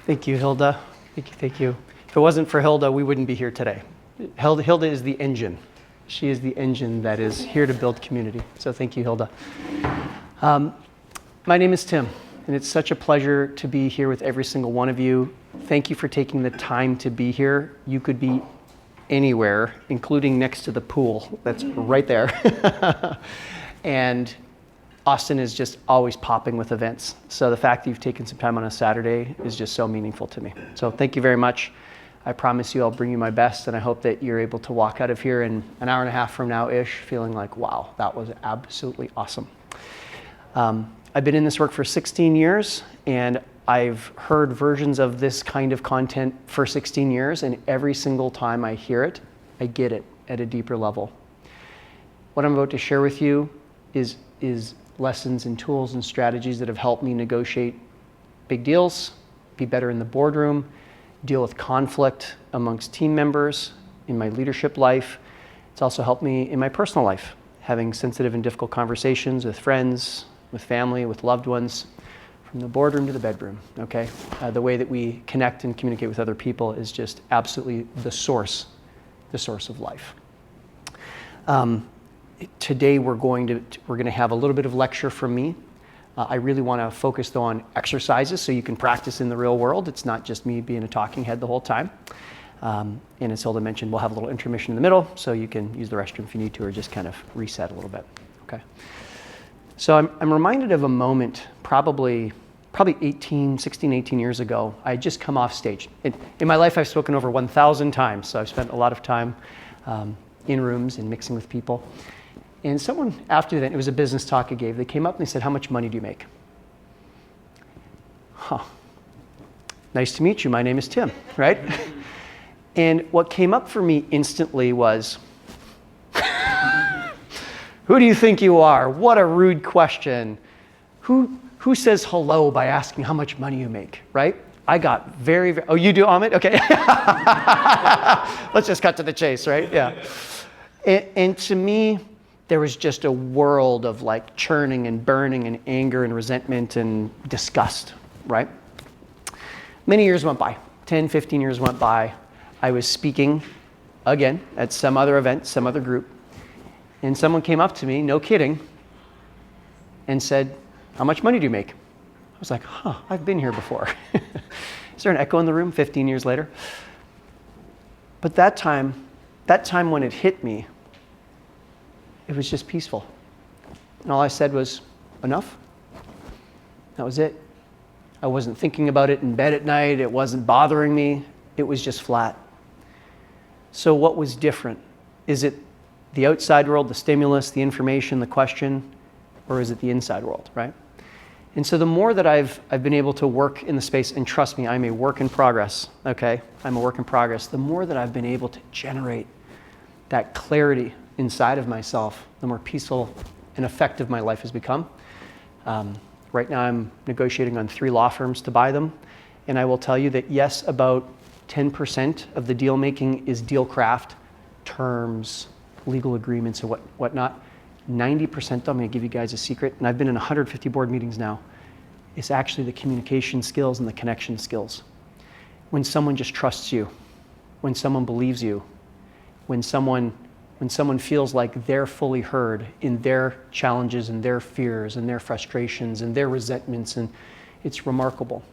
Thank you, Hilda. Thank you. If it wasn't for Hilda, we wouldn't be here today. Hilda is the engine. She is the engine that is here to build community. So thank you, Hilda. My name is Tim, and it's such a pleasure to be here with every single one of you. Thank you for taking the time to be here. You could be anywhere, including next to the pool. That's right there. And Austin is just always popping with events. So the fact that you've taken some time on a Saturday is just so meaningful to me. So thank you very much. I promise you I'll bring you my best, and I hope that you're able to walk out of here in an hour and a half from now-ish feeling like, wow, that was absolutely awesome. I've been in this work for 16 years, and I've heard versions of this kind of content for 16 years, and every single time I hear it, I get it at a deeper level. What I'm about to share with you is lessons and tools and strategies that have helped me negotiate big deals, be better in the boardroom, deal with conflict amongst team members in my leadership life. It's also helped me in my personal life, having sensitive and difficult conversations with friends, with family, with loved ones, from the boardroom to the bedroom, okay? The way that we connect and communicate with other people is just absolutely the source of life. Today we're going to have a little bit of lecture from me. I really want to focus on exercises so you can practice in the real world. It's not just me being a talking head the whole time. And as Hilda mentioned, we'll have a little intermission in the middle so you can use the restroom if you need to, or just kind of reset a little bit, okay? So I'm reminded of a moment probably 16, 18 years ago. I had just come off stage. In my life, I've spoken over 1,000 times, so I've spent a lot of time in rooms and mixing with people. And someone after that, it was a business talk I gave, they came up and they said, "How much money do you make?" Nice to meet you, my name is Tim, right? And what came up for me instantly was, who do you think you are? What a rude question. Who says hello by asking how much money you make, right? I got very, oh, you do, Amit? Okay. Let's just cut to the chase, right? Yeah. And to me, there was just a world of like churning and burning and anger and resentment and disgust, right? Many years went by, 10, 15 years went by. I was speaking again at some other event, some other group, and someone came up to me, no kidding, and said, "How much money do you make?" I was like, I've been here before. Is there an echo in the room 15 years later? But that time when it hit me, it was just peaceful. And all I said was, enough. That was it. I wasn't thinking about it in bed at night. It wasn't bothering me. It was just flat. So what was different? Is it the outside world, the stimulus, the information, the question, or is it the inside world, right? And so the more that I've been able to work in the space, and trust me, I'm a work in progress, okay? I'm a work in progress. The more that I've been able to generate that clarity inside of myself, the more peaceful and effective my life has become. Right now I'm negotiating on 3 law firms to buy them. And I will tell you that yes, about 10% of the deal making is deal craft, terms, legal agreements, and whatnot. 90%, I'm going to give you guys a secret, and I've been in 150 board meetings now, it's actually the communication skills and the connection skills. When someone just trusts you, when someone believes you, when someone feels like they're fully heard in their challenges and their fears and their frustrations and their resentments, and it's remarkable.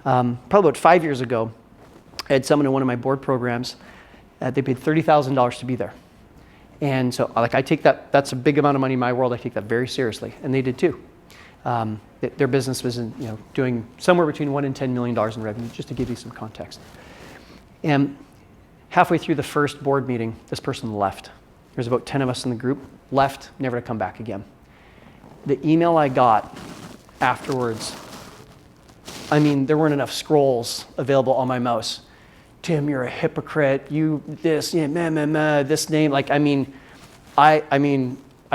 Probably about 5 years ago, I had someone in one of my board programs, they paid $30,000 to be there. And so like I take that's a big amount of money in my world, I take that very seriously, and they did too. Their business was doing somewhere between $1 and $10 million in revenue, just to give you some context. And halfway through the first board meeting, this person left. There's about 10 of us in the group, left, never to come back again. The email I got afterwards, I mean, there weren't enough scrolls available on my mouse. Tim, you're a hypocrite, you this, yeah, this name, like, I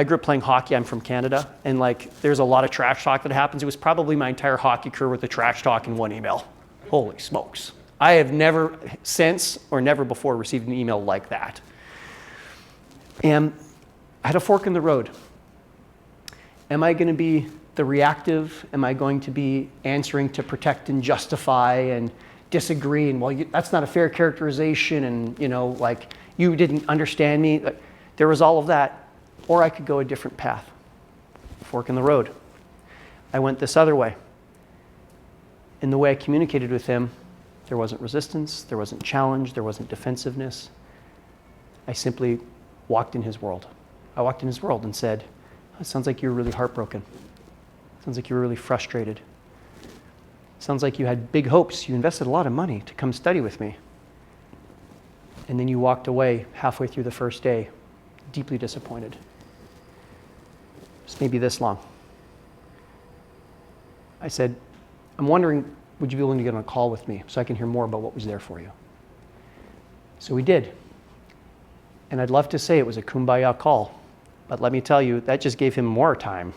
grew up playing hockey, I'm from Canada, and like, there's a lot of trash talk that happens. It was probably my entire hockey career with the trash talk in one email. Holy smokes. I have never since, or never before, received an email like that. And I had a fork in the road. Am I gonna be the reactive? Am I going to be answering to protect and justify and disagree? And, well, that's not a fair characterization, and, like, you didn't understand me. Like, there was all of that. Or I could go a different path, fork in the road. I went this other way. In the way I communicated with him, there wasn't resistance, there wasn't challenge, there wasn't defensiveness. I simply walked in his world. I walked in his world and said, "It sounds like you were really heartbroken. Sounds like you were really frustrated. Sounds like you had big hopes. You invested a lot of money to come study with me. And then you walked away halfway through the first day, deeply disappointed. It's maybe this long." I said, "I'm wondering, would you be willing to get on a call with me so I can hear more about what was there for you?" So we did. And I'd love to say it was a kumbaya call, but let me tell you, that just gave him more time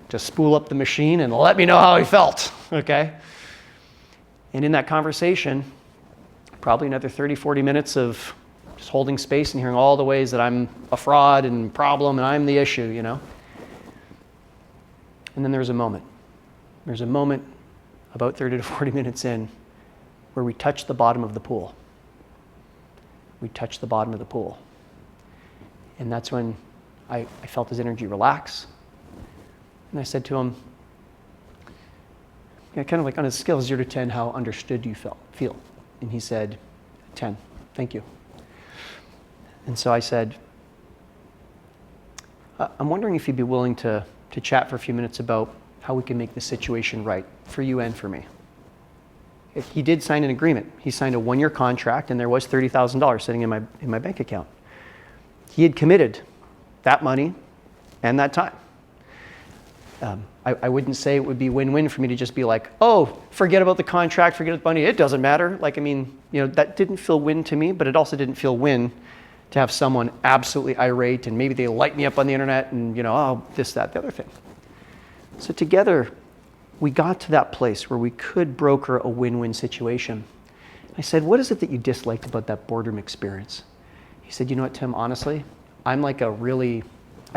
to spool up the machine and let me know how he felt, okay? And in that conversation, probably another 30, 40 minutes of just holding space and hearing all the ways that I'm a fraud and problem and I'm the issue, And then there was a moment. There's a moment about 30 to 40 minutes in where we touched the bottom of the pool. We touched the bottom of the pool. And that's when I felt his energy relax. And I said to him, kind of like on a scale of 0 to 10, how understood do you feel? And he said, 10, thank you. And so I said, I'm wondering if you'd be willing to chat for a few minutes about how we can make the situation right for you and for me. He did sign an agreement. He signed a 1-year contract, and there was $30,000 sitting in my bank account. He had committed that money and that time. I wouldn't say it would be win-win for me to just be like, oh, forget about the contract, forget about the money, it doesn't matter. That didn't feel win to me, but it also didn't feel win to have someone absolutely irate and maybe they light me up on the internet and, this, that, the other thing. So together, we got to that place where we could broker a win-win situation. I said, what is it that you disliked about that boardroom experience? He said, you know what, Tim, honestly, I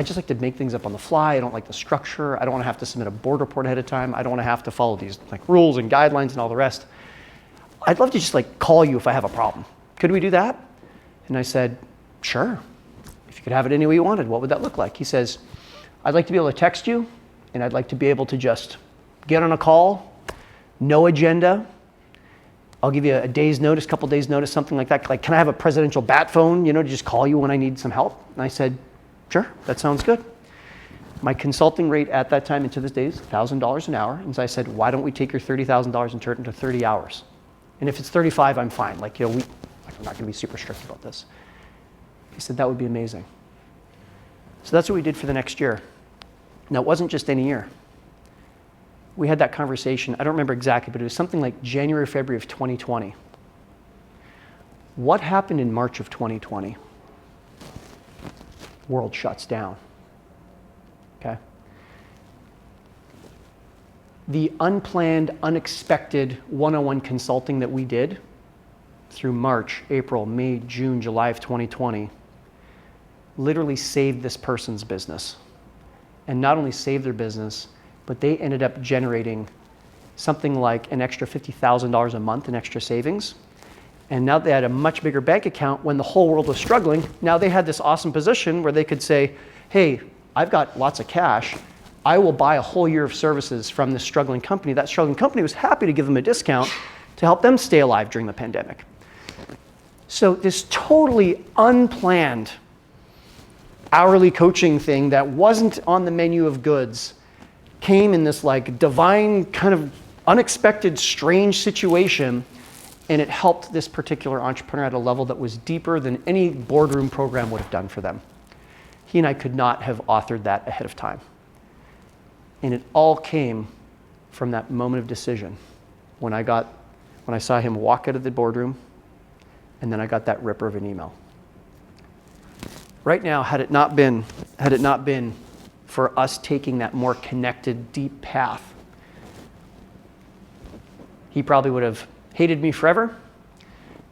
just like to make things up on the fly. I don't like the structure. I don't want to have to submit a board report ahead of time. I don't want to have to follow these rules and guidelines and all the rest. I'd love to just call you if I have a problem. Could we do that? And I said, sure. If you could have it any way you wanted, what would that look like? He says, I'd like to be able to text you, and I'd like to be able to just get on a call, no agenda. I'll give you a day's notice, couple days notice, something like that. Can I have a presidential bat phone, to just call you when I need some help? And I said, sure, that sounds good. My consulting rate at that time and to this day is $1,000 an hour. And so I said, why don't we take your $30,000 and turn it into 30 hours? And if it's 35, I'm fine. I'm not going to be super strict about this. He said, that would be amazing. So that's what we did for the next year. Now, it wasn't just any year. We had that conversation, I don't remember exactly, but it was something like January, February of 2020. What happened in March of 2020? World shuts down, okay? The unplanned, unexpected one-on-one consulting that we did through March, April, May, June, July of 2020 literally saved this person's business. And not only saved their business, but they ended up generating something like an extra $50,000 a month in extra savings. And now they had a much bigger bank account when the whole world was struggling. Now they had this awesome position where they could say, hey, I've got lots of cash. I will buy a whole year of services from this struggling company. That struggling company was happy to give them a discount to help them stay alive during the pandemic. So this totally unplanned hourly coaching thing that wasn't on the menu of goods came in this divine kind of unexpected strange situation, and it helped this particular entrepreneur at a level that was deeper than any boardroom program would have done for them. He and I could not have authored that ahead of time. And it all came from that moment of decision when I saw him walk out of the boardroom, and then I got that ripper of an email. Right now, had it not been for us taking that more connected, deep path, he probably would have hated me forever.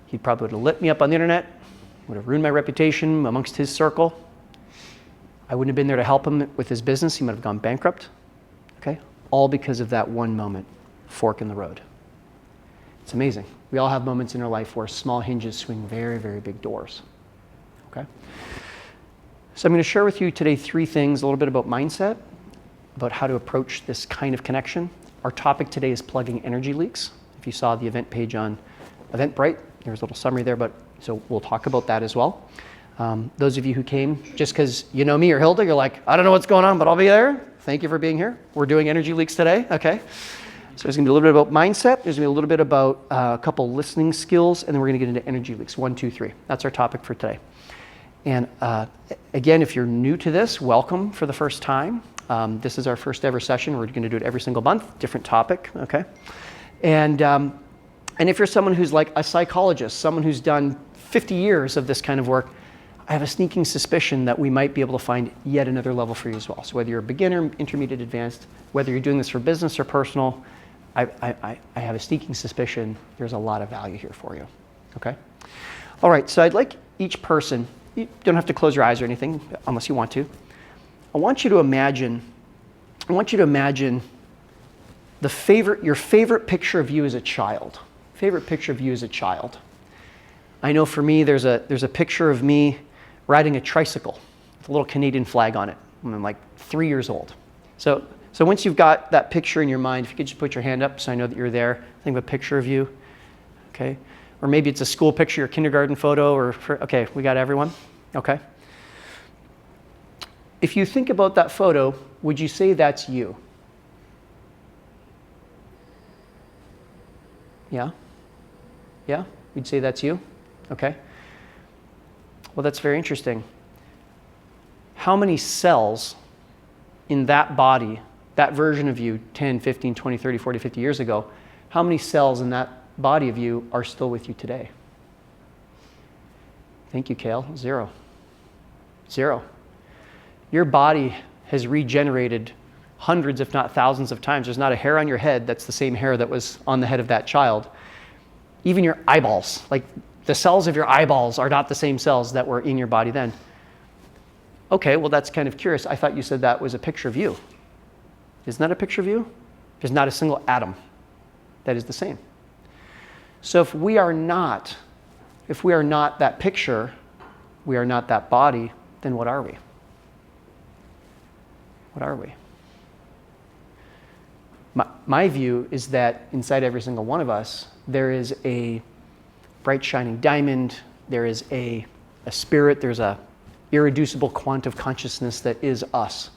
He probably would have lit me up on the internet, would have ruined my reputation amongst his circle. I wouldn't have been there to help him with his business. He might have gone bankrupt. Okay? all because of that one moment, fork in the road. It's amazing. We all have moments in our life where small hinges swing very, very big doors. Okay? So I'm going to share with you today 3 things, a little bit about mindset, about how to approach this kind of connection. Our topic today is plugging energy leaks. If you saw the event page on Eventbrite, there's a little summary there, so we'll talk about that as well. Those of you who came just because you know me or Hilda, you're like, I don't know what's going on, but I'll be there. Thank you for being here. We're doing energy leaks today, okay? So there's going to be a little bit about mindset. There's going to be a little bit about a couple listening skills, and then we're going to get into energy leaks, 1, 2, 3. That's our topic for today. And again, if you're new to this, welcome for the first time. This is our first ever session. We're going to do it every single month, different topic, okay? And if you're someone who's like a psychologist, someone who's done 50 years of this kind of work, I have a sneaking suspicion that we might be able to find yet another level for you as well. So whether you're a beginner, intermediate, advanced, whether you're doing this for business or personal, I have a sneaking suspicion there's a lot of value here for you, okay? All right, so I'd like each person, you don't have to close your eyes or anything unless you want to. I want you to imagine your favorite picture of you as a child. Favorite picture of you as a child. I know for me, there's a picture of me riding a tricycle with a little Canadian flag on it when I'm like 3 years old. So once you've got that picture in your mind, if you could just put your hand up so I know that you're there, think of a picture of you, okay? Or maybe it's a school picture, your kindergarten photo, okay, we got everyone, okay? If you think about that photo, would you say that's you? Yeah? Yeah? You'd say that's you? Okay. Well, that's very interesting. How many cells in that body, that version of you 10, 15, 20, 30, 40, 50 years ago, how many cells in that body of you are still with you today? Thank you, Kale. 0. 0. Your body has regenerated hundreds, if not thousands of times. There's not a hair on your head that's the same hair that was on the head of that child. Even your eyeballs, like the cells of your eyeballs are not the same cells that were in your body then. Okay, well, that's kind of curious. I thought you said that was a picture of you. Isn't that a picture of you? There's not a single atom that is the same. So if we are not that picture, we are not that body, then what are we? What are we? My view is that inside every single one of us, there is a bright shining diamond, there is a spirit, there's a irreducible quant of consciousness that is us.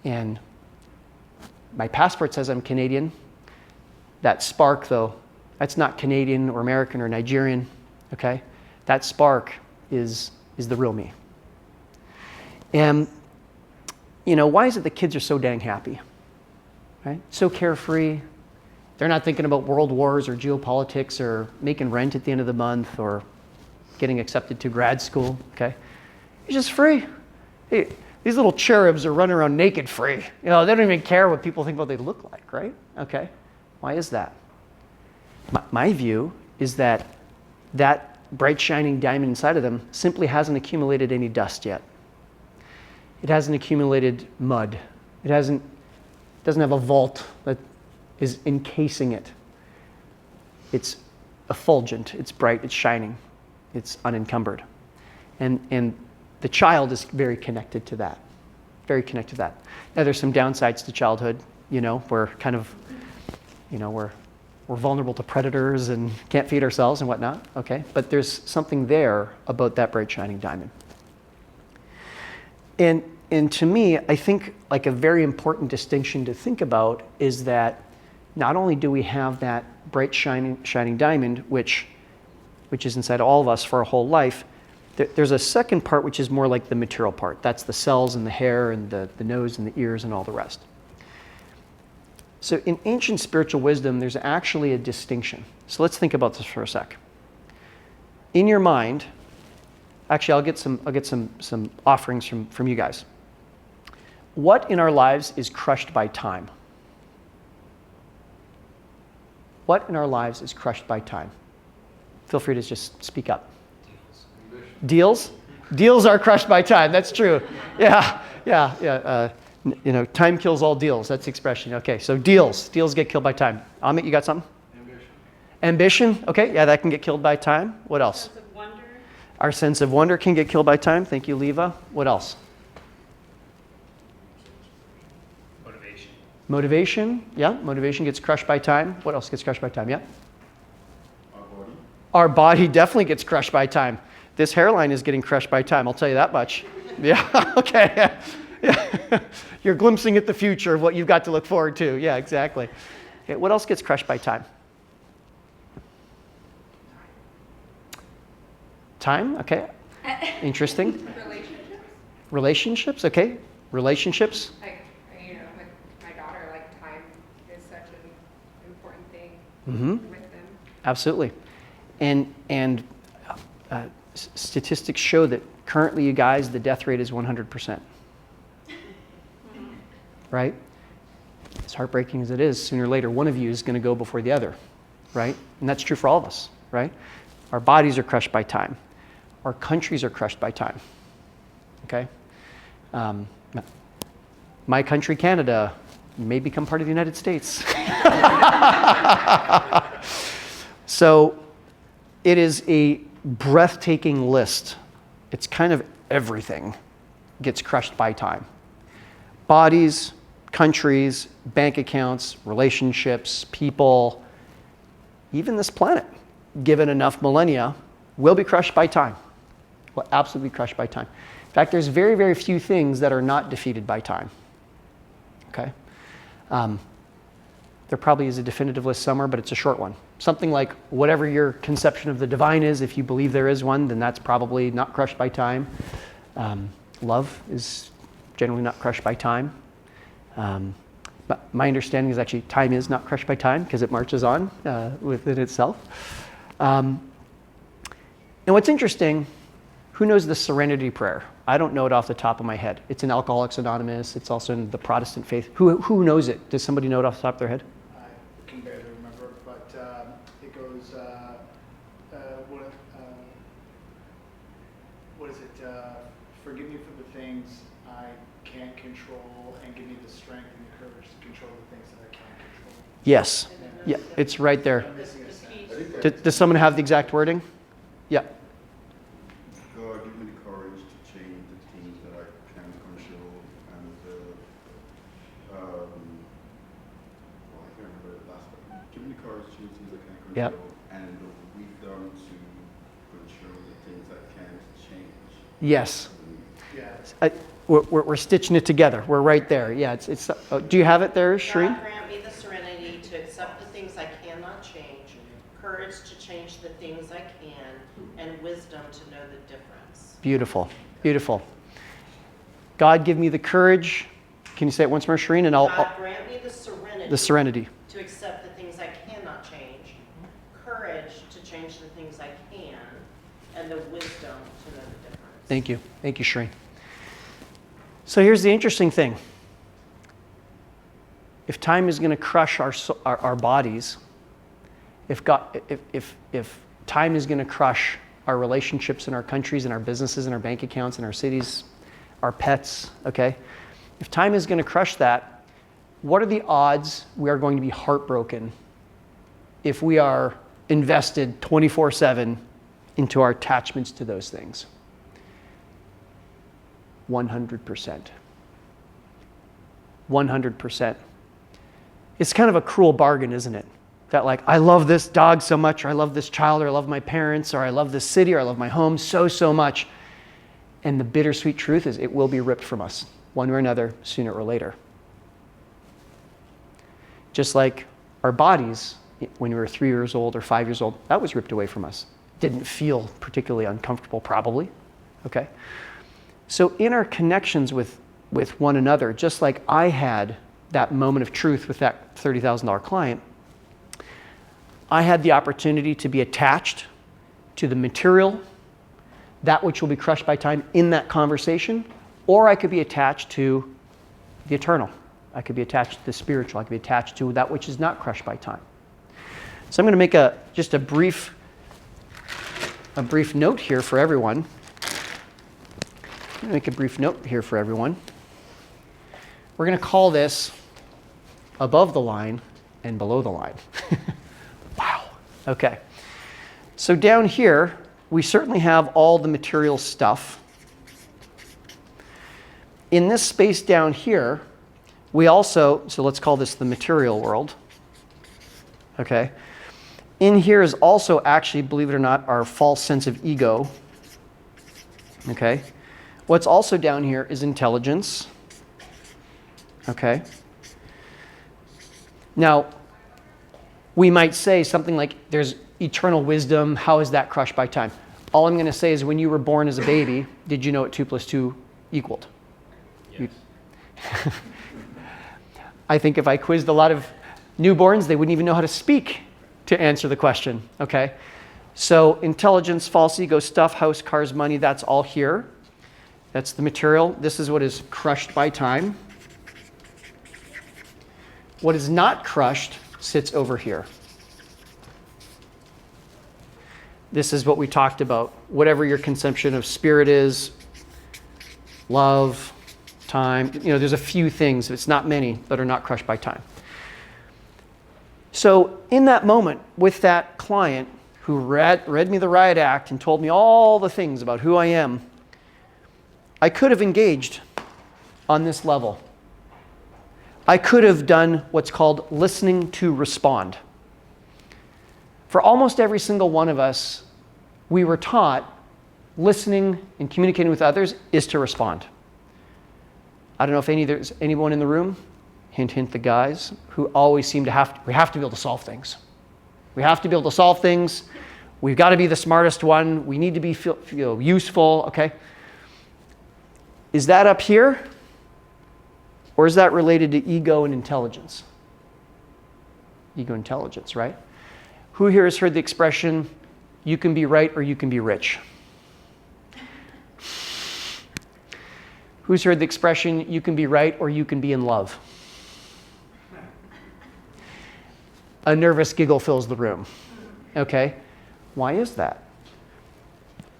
And my passport says I'm Canadian. That spark, though, that's not Canadian or American or Nigerian, okay? That spark is the real me. And, why is it the kids are so dang happy? Right? So carefree. They're not thinking about world wars or geopolitics or making rent at the end of the month or getting accepted to grad school, okay? It's just free. Hey, these little cherubs are running around naked free. They don't even care what people think about they look like, right? Okay. Why is that? My view is that bright shining diamond inside of them simply hasn't accumulated any dust yet. It hasn't accumulated mud. It doesn't have a vault that is encasing it. It's effulgent, it's bright, it's shining, it's unencumbered. And the child is very connected to that. Very connected to that. Now there's some downsides to childhood, we're kind of, we're vulnerable to predators and can't feed ourselves and whatnot, okay? But there's something there about that bright shining diamond. And to me, I think like a very important distinction to think about is that not only do we have that bright shining diamond, which is inside all of us for our whole life, there's a second part which is more like the material part. That's the cells and the hair and the nose and the ears and all the rest. So in ancient spiritual wisdom, there's actually a distinction. So let's think about this for a sec. In your mind, actually I'll get some offerings from you guys. What in our lives is crushed by time? What in our lives is crushed by time? Feel free to just speak up. Deals? Deals are crushed by time. That's true. Yeah. Time kills all deals. That's the expression. Okay, so deals get killed by time. Amit, you got something? Ambition. Okay, yeah, that can get killed by time. What else? Sense of wonder. Our sense of wonder can get killed by time. Thank you, Leva. What else? Motivation. Yeah, motivation gets crushed by time. What else gets crushed by time? Yeah. Our body definitely gets crushed by time. This hairline is getting crushed by time. I'll tell you that much. Yeah. Okay. Yeah. You're glimpsing at the future of what you've got to look forward to. Yeah, exactly. Okay, what else gets crushed by time? Time. Okay. Interesting. Relationships. Okay. Relationships. With my daughter, time is such an important thing with them. Absolutely. And statistics show that currently, you guys, the death rate is 100%. Right? As heartbreaking as it is, sooner or later, one of you is going to go before the other. Right? And that's true for all of us. Right? Our bodies are crushed by time. Our countries are crushed by time. Okay? My country, Canada, may become part of the United States. So it is a breathtaking list. It's kind of everything gets crushed by time. Bodies, countries, bank accounts, relationships, people, even this planet, given enough millennia, will be crushed by time. Will absolutely be crushed by time. In fact, there's very, very few things that are not defeated by time. Okay? There probably is a definitive list somewhere, but it's a short one. Something like whatever your conception of the divine is, if you believe there is one, then that's probably not crushed by time. Love is generally not crushed by time. But my understanding is actually time is not crushed by time because it marches on within itself. And what's interesting, who knows the Serenity Prayer? I don't know it off the top of my head. It's in Alcoholics Anonymous. It's also in the Protestant faith. Who knows it? Does somebody know it off the top of their head? I can barely remember, but it goes, what is it? Forgive me for the things I can't control and give me the strength and the courage to control the things that I can't control. Yes. Yeah, it's right there. I'm missing a sentence. Does someone have the exact wording? Yeah. God, give me the courage to change the things that I can't control, and I can't remember the last one. Give me the courage to change things I can't control, Yep. and the wisdom to control the things I can't change. Yes. Yeah. We're stitching it together. We're right there. Yeah. It's. Do you have it there, Shereen? God grant me the serenity to accept the things I cannot change, courage to change the things I can, and wisdom to know the difference. Beautiful. Beautiful. God, give me the courage. Can you say it once more, Shereen? And God grant me the serenity to accept the things I cannot change, courage to change the things I can, and the wisdom to know the difference. Thank you. Thank you, Shereen. So here's the interesting thing. If time is going to crush our bodies, if time is going to crush our relationships in our countries and our businesses and our bank accounts and our cities, our pets, okay? If time is going to crush that, what are the odds we are going to be heartbroken if we are invested 24/7 into our attachments to those things? 100%. 100%. It's kind of a cruel bargain, isn't it? That I love this dog so much, or I love this child, or I love my parents, or I love this city, or I love my home so much. And the bittersweet truth is it will be ripped from us, one way or another, sooner or later. Just like our bodies, when we were 3 years old or 5 years old, that was ripped away from us. Didn't feel particularly uncomfortable, probably. Okay? So in our connections with one another, just like I had that moment of truth with that $30,000 client, I had the opportunity to be attached to the material, that which will be crushed by time in that conversation, or I could be attached to the eternal. I could be attached to the spiritual. I could be attached to that which is not crushed by time. So I'm going to make just a brief note here for everyone. I'm going to make a brief note here for everyone. We're going to call this above the line and below the line. Wow. Okay. So down here, we certainly have all the material stuff. In this space down here, we also, so let's call this the material world. Okay. In here is also actually, believe it or not, our false sense of ego. Okay. What's also down here is intelligence. Okay. Now, we might say something like, there's eternal wisdom. How is that crushed by time? All I'm going to say is, when you were born as a baby, did you know what 2 + 2 equaled? Yes. I think if I quizzed a lot of newborns, they wouldn't even know how to speak to answer the question. Okay. So intelligence, false ego, stuff, house, cars, money, that's all here. That's the material. This is what is crushed by time. What is not crushed sits over here. This is what we talked about. Whatever your conception of spirit is, love, time, there's a few things, it's not many, that are not crushed by time. So in that moment with that client who read me the riot act and told me all the things about who I am, I could have engaged on this level. I could have done what's called listening to respond. For almost every single one of us, we were taught listening and communicating with others is to respond. I don't know if there's anyone in the room, hint, hint, the guys, who always seem to we have to be able to solve things. We have to be able to solve things. We've got to be the smartest one. We need to be feel useful, okay? Is that up here? Or is that related to ego and intelligence? Ego and intelligence, right? Who here has heard the expression, you can be right or you can be rich? Who's heard the expression, you can be right or you can be in love? A nervous giggle fills the room. Okay, why is that?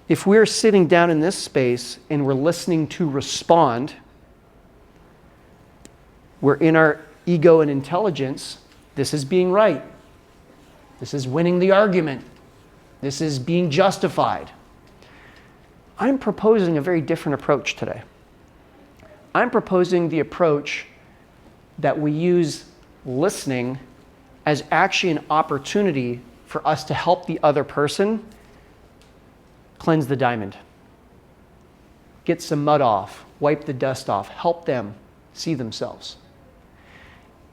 If we're sitting down in this space and we're listening to respond, we're in our ego and intelligence. This is being right. This is winning the argument. This is being justified. I'm proposing a very different approach today. I'm proposing the approach that we use listening as actually an opportunity for us to help the other person cleanse the diamond. Get some mud off, wipe the dust off, help them see themselves.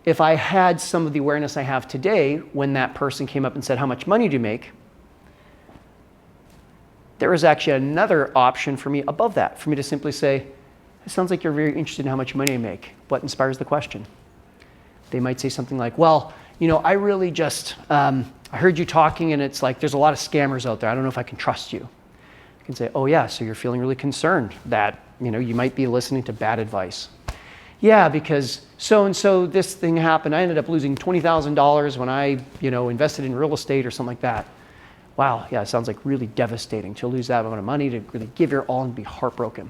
If I had some of the awareness I have today when that person came up and said, how much money do you make? There is actually another option for me above that, for me to simply say, it sounds like you're very interested in how much money I make. What inspires the question? They might say something like, well, I really just, I heard you talking and it's like, there's a lot of scammers out there. I don't know if I can trust you. I can say, oh yeah, so you're feeling really concerned that, you might be listening to bad advice. Yeah, because so-and-so, this thing happened. I ended up losing $20,000 when I, invested in real estate or something like that. Wow, yeah, it sounds like really devastating to lose that amount of money, to really give your all and be heartbroken.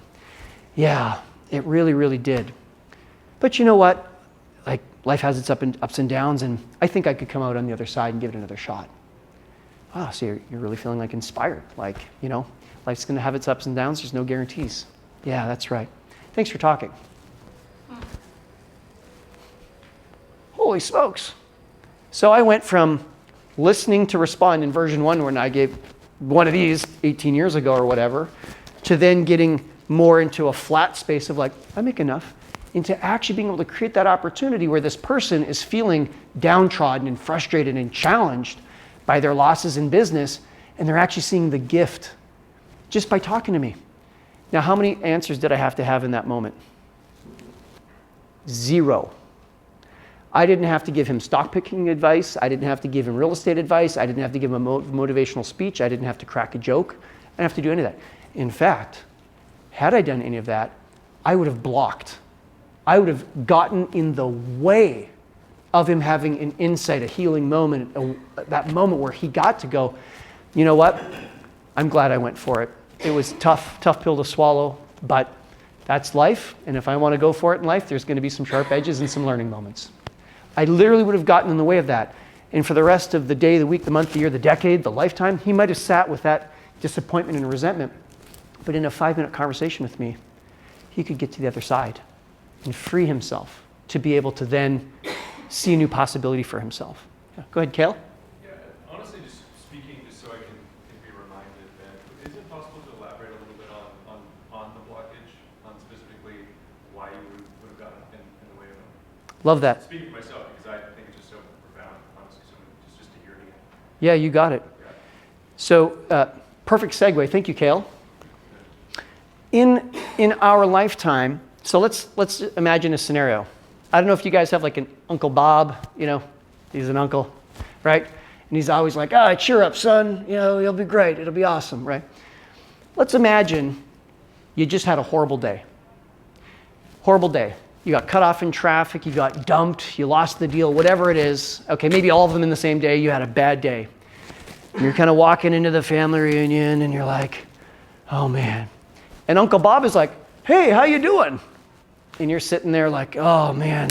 Yeah, it really, really did. But you know what? Like, life has its ups and downs, and I think I could come out on the other side and give it another shot. Wow, so you're really feeling like inspired. Like, life's going to have its ups and downs. There's no guarantees. Yeah, that's right. Thanks for talking. Holy smokes. So I went from listening to respond in version 1, when I gave one of these 18 years ago or whatever, to then getting more into a flat space of like, I make enough, into actually being able to create that opportunity where this person is feeling downtrodden and frustrated and challenged by their losses in business, and they're actually seeing the gift just by talking to me. Now, how many answers did I have to have in that moment? 0. I didn't have to give him stock picking advice. I didn't have to give him real estate advice. I didn't have to give him a motivational speech. I didn't have to crack a joke. I didn't have to do any of that. In fact, had I done any of that, I would have blocked. I would have gotten in the way of him having an insight, a healing moment, that moment where he got to go, you know what? I'm glad I went for it. It was tough pill to swallow, but That's life, and if I want to go for it in life, there's going to be some sharp edges and some learning moments. I literally would have gotten in the way of that. And for the rest of the day, the week, the month, the year, the decade, the lifetime, he might have sat with that disappointment and resentment. But in a 5-minute conversation with me, he could get to the other side and free himself to be able to then see a new possibility for himself. Yeah. Go ahead, Cale. Yeah, honestly, just speaking, just so I can be reminded that, is it possible to elaborate a little bit on the blockage, on specifically why you would have gotten in the way of it? Love that. Speaking for myself, because I think it's just so profound, honestly, so just to hear it again. Yeah, you got it. Yeah. So, perfect segue. Thank you, Cale. In our lifetime, so let's imagine a scenario. I don't know if you guys have like an Uncle Bob, you know, he's an uncle, right? And he's always like, cheer up, son, you know, you'll be great, it'll be awesome, right? Let's imagine you just had a horrible day. Horrible day. You got cut off in traffic, you got dumped, you lost the deal, whatever it is. Okay, maybe all of them in the same day, you had a bad day. And you're kind of walking into the family reunion and you're like, oh man. And Uncle Bob is like, hey, how you doing? And you're sitting there like, oh man,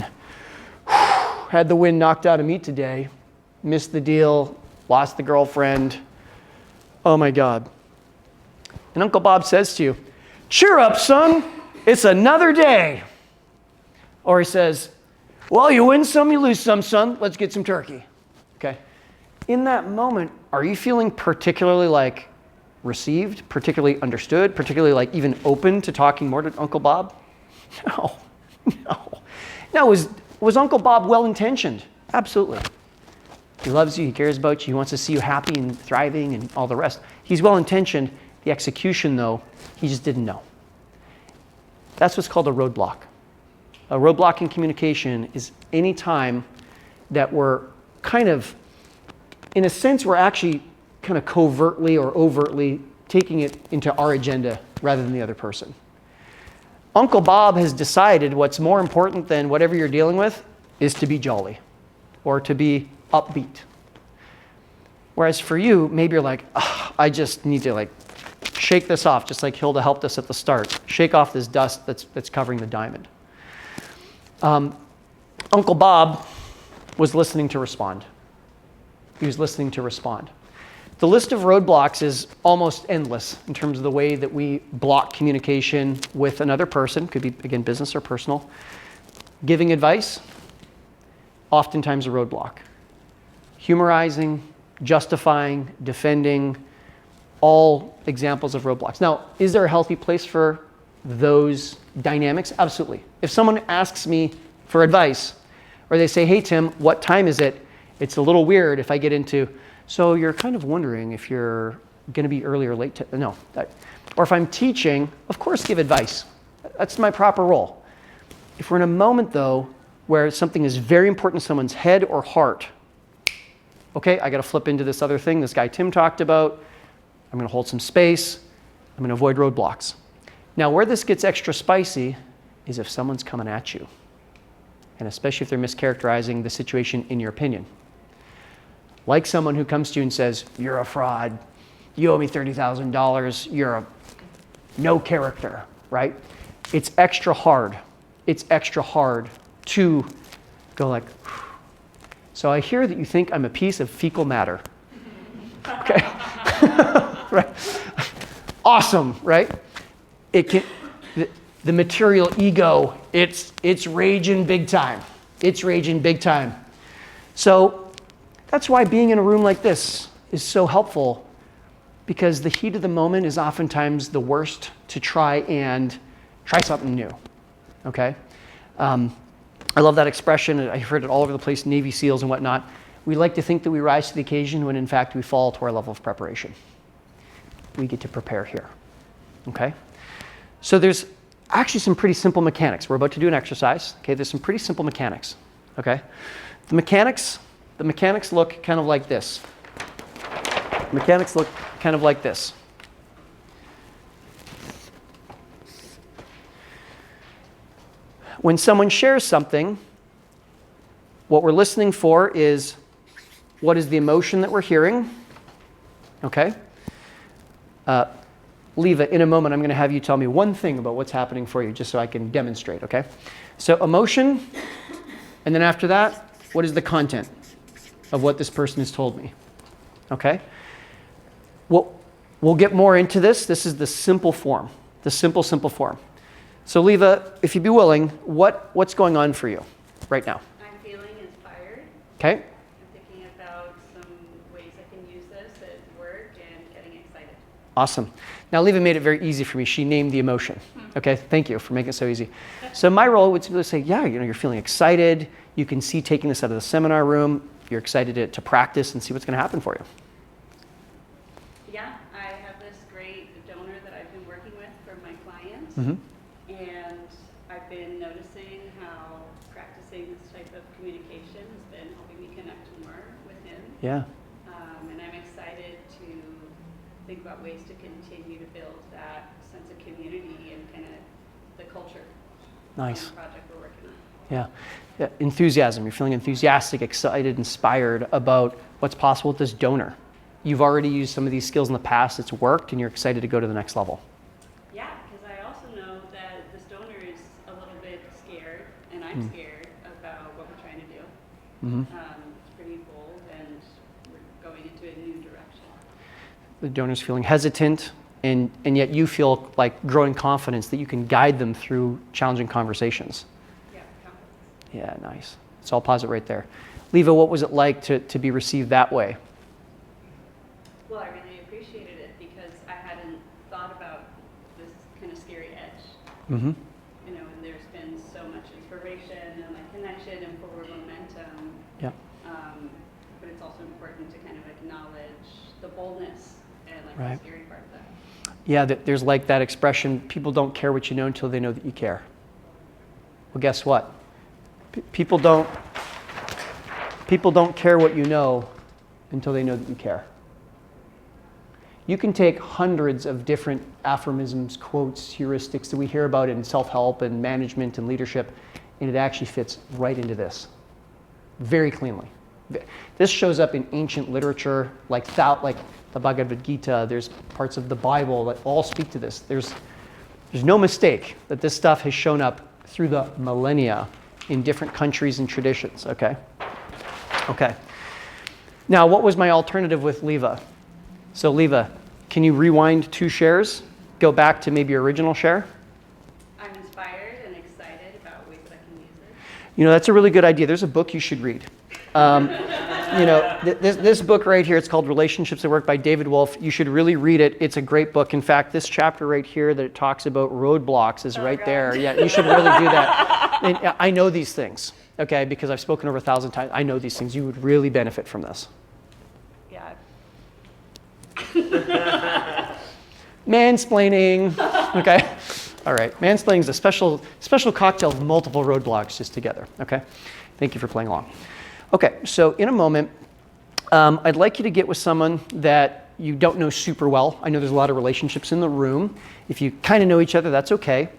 had the wind knocked out of me today, missed the deal, lost the girlfriend, oh my God. And Uncle Bob says to you, cheer up, son, it's another day. Or he says, well, you win some, you lose some, son, let's get some turkey, okay? In that moment, are you feeling particularly like received, particularly understood, particularly like even open to talking more to Uncle Bob? No. Now, was Uncle Bob well-intentioned? Absolutely. He loves you, he cares about you, he wants to see you happy and thriving and all the rest. He's well-intentioned. The execution, though, he just didn't know. That's what's called a roadblock. A roadblock in communication is any time that we're kind of, in a sense, we're actually kind of covertly or overtly taking it into our agenda rather than the other person. Uncle Bob has decided what's more important than whatever you're dealing with is to be jolly or to be upbeat. Whereas for you, maybe you're like, I just need to like shake this off, just like Hilda helped us at the start. Shake off this dust that's covering the diamond. Uncle Bob was listening to respond. He was listening to respond. The list of roadblocks is almost endless in terms of the way that we block communication with another person. Could be, again, business or personal. Giving advice, oftentimes a roadblock. Humorizing, justifying, defending, all examples of roadblocks. Now, is there a healthy place for those dynamics? Absolutely. If someone asks me for advice, or they say, hey, Tim, what time is it? It's a little weird if I get into, so you're kind of wondering if you're going to be early or late. No. Or if I'm teaching, of course, give advice. That's my proper role. If we're in a moment, though, where something is very important to someone's head or heart, okay, I got to flip into this other thing this guy Tim talked about. I'm going to hold some space. I'm going to avoid roadblocks. Now, where this gets extra spicy is if someone's coming at you, and especially if they're mischaracterizing the situation in your opinion. Like someone who comes to you and says, you're a fraud, you owe me $30,000, you're a no character, right? It's extra hard. It's extra hard to go like, so I hear that you think I'm a piece of fecal matter. Okay. Right. Awesome, right? It can, the material ego, it's raging big time. It's raging big time. So that's why being in a room like this is so helpful, because the heat of the moment is oftentimes the worst to try something new, okay? I love that expression. I've heard it all over the place, Navy SEALs and whatnot. We like to think that we rise to the occasion when in fact we fall to our level of preparation. We get to prepare here, okay? So there's actually some pretty simple mechanics. We're about to do an exercise, okay? There's some pretty simple mechanics, okay? The mechanics look kind of like this. Mechanics look kind of like this. When someone shares something, what we're listening for is what is the emotion that we're hearing, okay? Leva, in a moment, I'm going to have you tell me one thing about what's happening for you, just so I can demonstrate, okay? So emotion, and then after that, what is the content of what this person has told me, okay? We'll get more into this. This is the simple form, the simple form. So Leva, if you'd be willing, what's going on for you right now? I'm feeling inspired. Okay? I'm thinking about some ways I can use this at work and getting excited. Awesome. Now, Leva made it very easy for me. She named the emotion. Okay, thank you for making it so easy. So my role would simply say, yeah, you're feeling excited. You can see taking this out of the seminar room. You're excited to practice and see what's going to happen for you. Yeah, I have this great donor that I've been working with for my clients. Mm-hmm. And I've been noticing how practicing this type of communication has been helping me connect more with him. Yeah. And I'm excited to think about ways to continue to build that sense of community and kind of the culture. Nice. On the project we're working on. Yeah. Enthusiasm. You're feeling enthusiastic, excited, inspired about what's possible with this donor. You've already used some of these skills in the past. It's worked, and you're excited to go to the next level. Yeah, because I also know that this donor is a little bit scared, and I'm scared about what we're trying to do. Mm-hmm. It's pretty bold, and we're going into a new direction. The donor's feeling hesitant, and yet you feel like growing confidence that you can guide them through challenging conversations. Yeah, confidence. Yeah, nice. So I'll pause it right there. Leva, what was it like to be received that way? Well, I really appreciated it because I hadn't thought about this kind of scary edge. Mm-hmm. You know, and there's been so much inspiration and like connection and forward momentum. Yeah. But it's also important to kind of acknowledge the boldness and like Right. the scary part of that. Yeah, there's like that expression, people don't care what you know until they know that you care. Well, guess what? People don't care what you know until they know that you care. You can take hundreds of different aphorisms, quotes, heuristics that we hear about in self-help and management and leadership, and it actually fits right into this, very cleanly. This shows up in ancient literature, like the Bhagavad Gita. There's parts of the Bible that all speak to this. There's no mistake that this stuff has shown up through the millennia in different countries and traditions, okay? Okay. Now, what was my alternative with Leva? So Leva, can you rewind 2 shares? Go back to maybe your original share? I'm inspired and excited about ways that I can use it. You know, that's a really good idea. There's a book you should read. This book right here, it's called Relationships at Work by David Wolf. You should really read it. It's a great book. In fact, this chapter right here that it talks about roadblocks is right there. Yeah, you should really do that. And I know these things, okay, because I've spoken over 1,000 times. I know these things. You would really benefit from this. Yeah. Mansplaining, okay? All right, mansplaining is a special cocktail of multiple roadblocks just together, okay? Thank you for playing along. Okay, so in a moment, I'd like you to get with someone that you don't know super well. I know there's a lot of relationships in the room. If you kind of know each other, that's okay.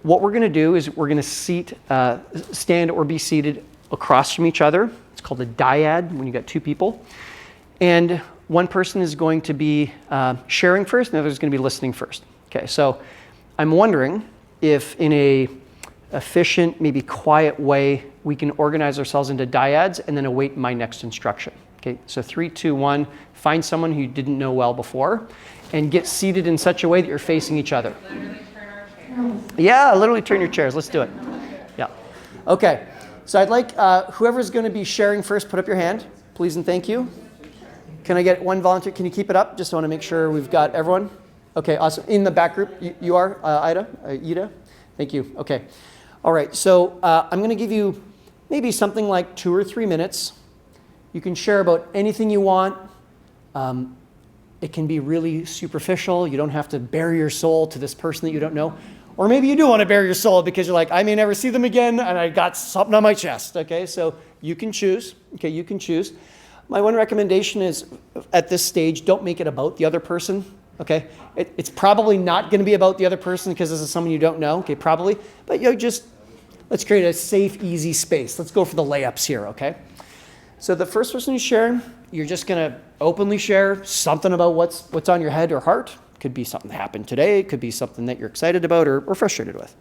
What we're going to do is we're going to stand or be seated across from each other. It's called a dyad when you got 2 people. And one person is going to be sharing first, and the other is going to be listening first. Okay, so I'm wondering if in a efficient, maybe quiet way, we can organize ourselves into dyads and then await my next instruction. Okay, so 3, 2, 1, find someone who you didn't know well before and get seated in such a way that you're facing each other. Literally turn our chairs. Yeah, literally turn your chairs. Let's do it. Yeah. Okay, so I'd like whoever's going to be sharing first, put up your hand, please and thank you. Can I get one volunteer? Can you keep it up? Just want to make sure we've got everyone. Okay, awesome. In the back group, you are, Ida? Thank you. Okay. All right, so I'm going to give you maybe something like 2 or 3 minutes. You can share about anything you want. It can be really superficial. You don't have to bare your soul to this person that you don't know. Or maybe you do want to bare your soul because you're like, I may never see them again and I got something on my chest. Okay, so you can choose. Okay, you can choose. My one recommendation is at this stage, don't make it about the other person. Okay, it's probably not going to be about the other person because this is someone you don't know. Okay, probably. But just let's create a safe, easy space. Let's go for the layups here. Okay. So the first person who's sharing, you're just going to openly share something about what's on your head or heart. Could be something that happened today. It could be something that you're excited about or frustrated with.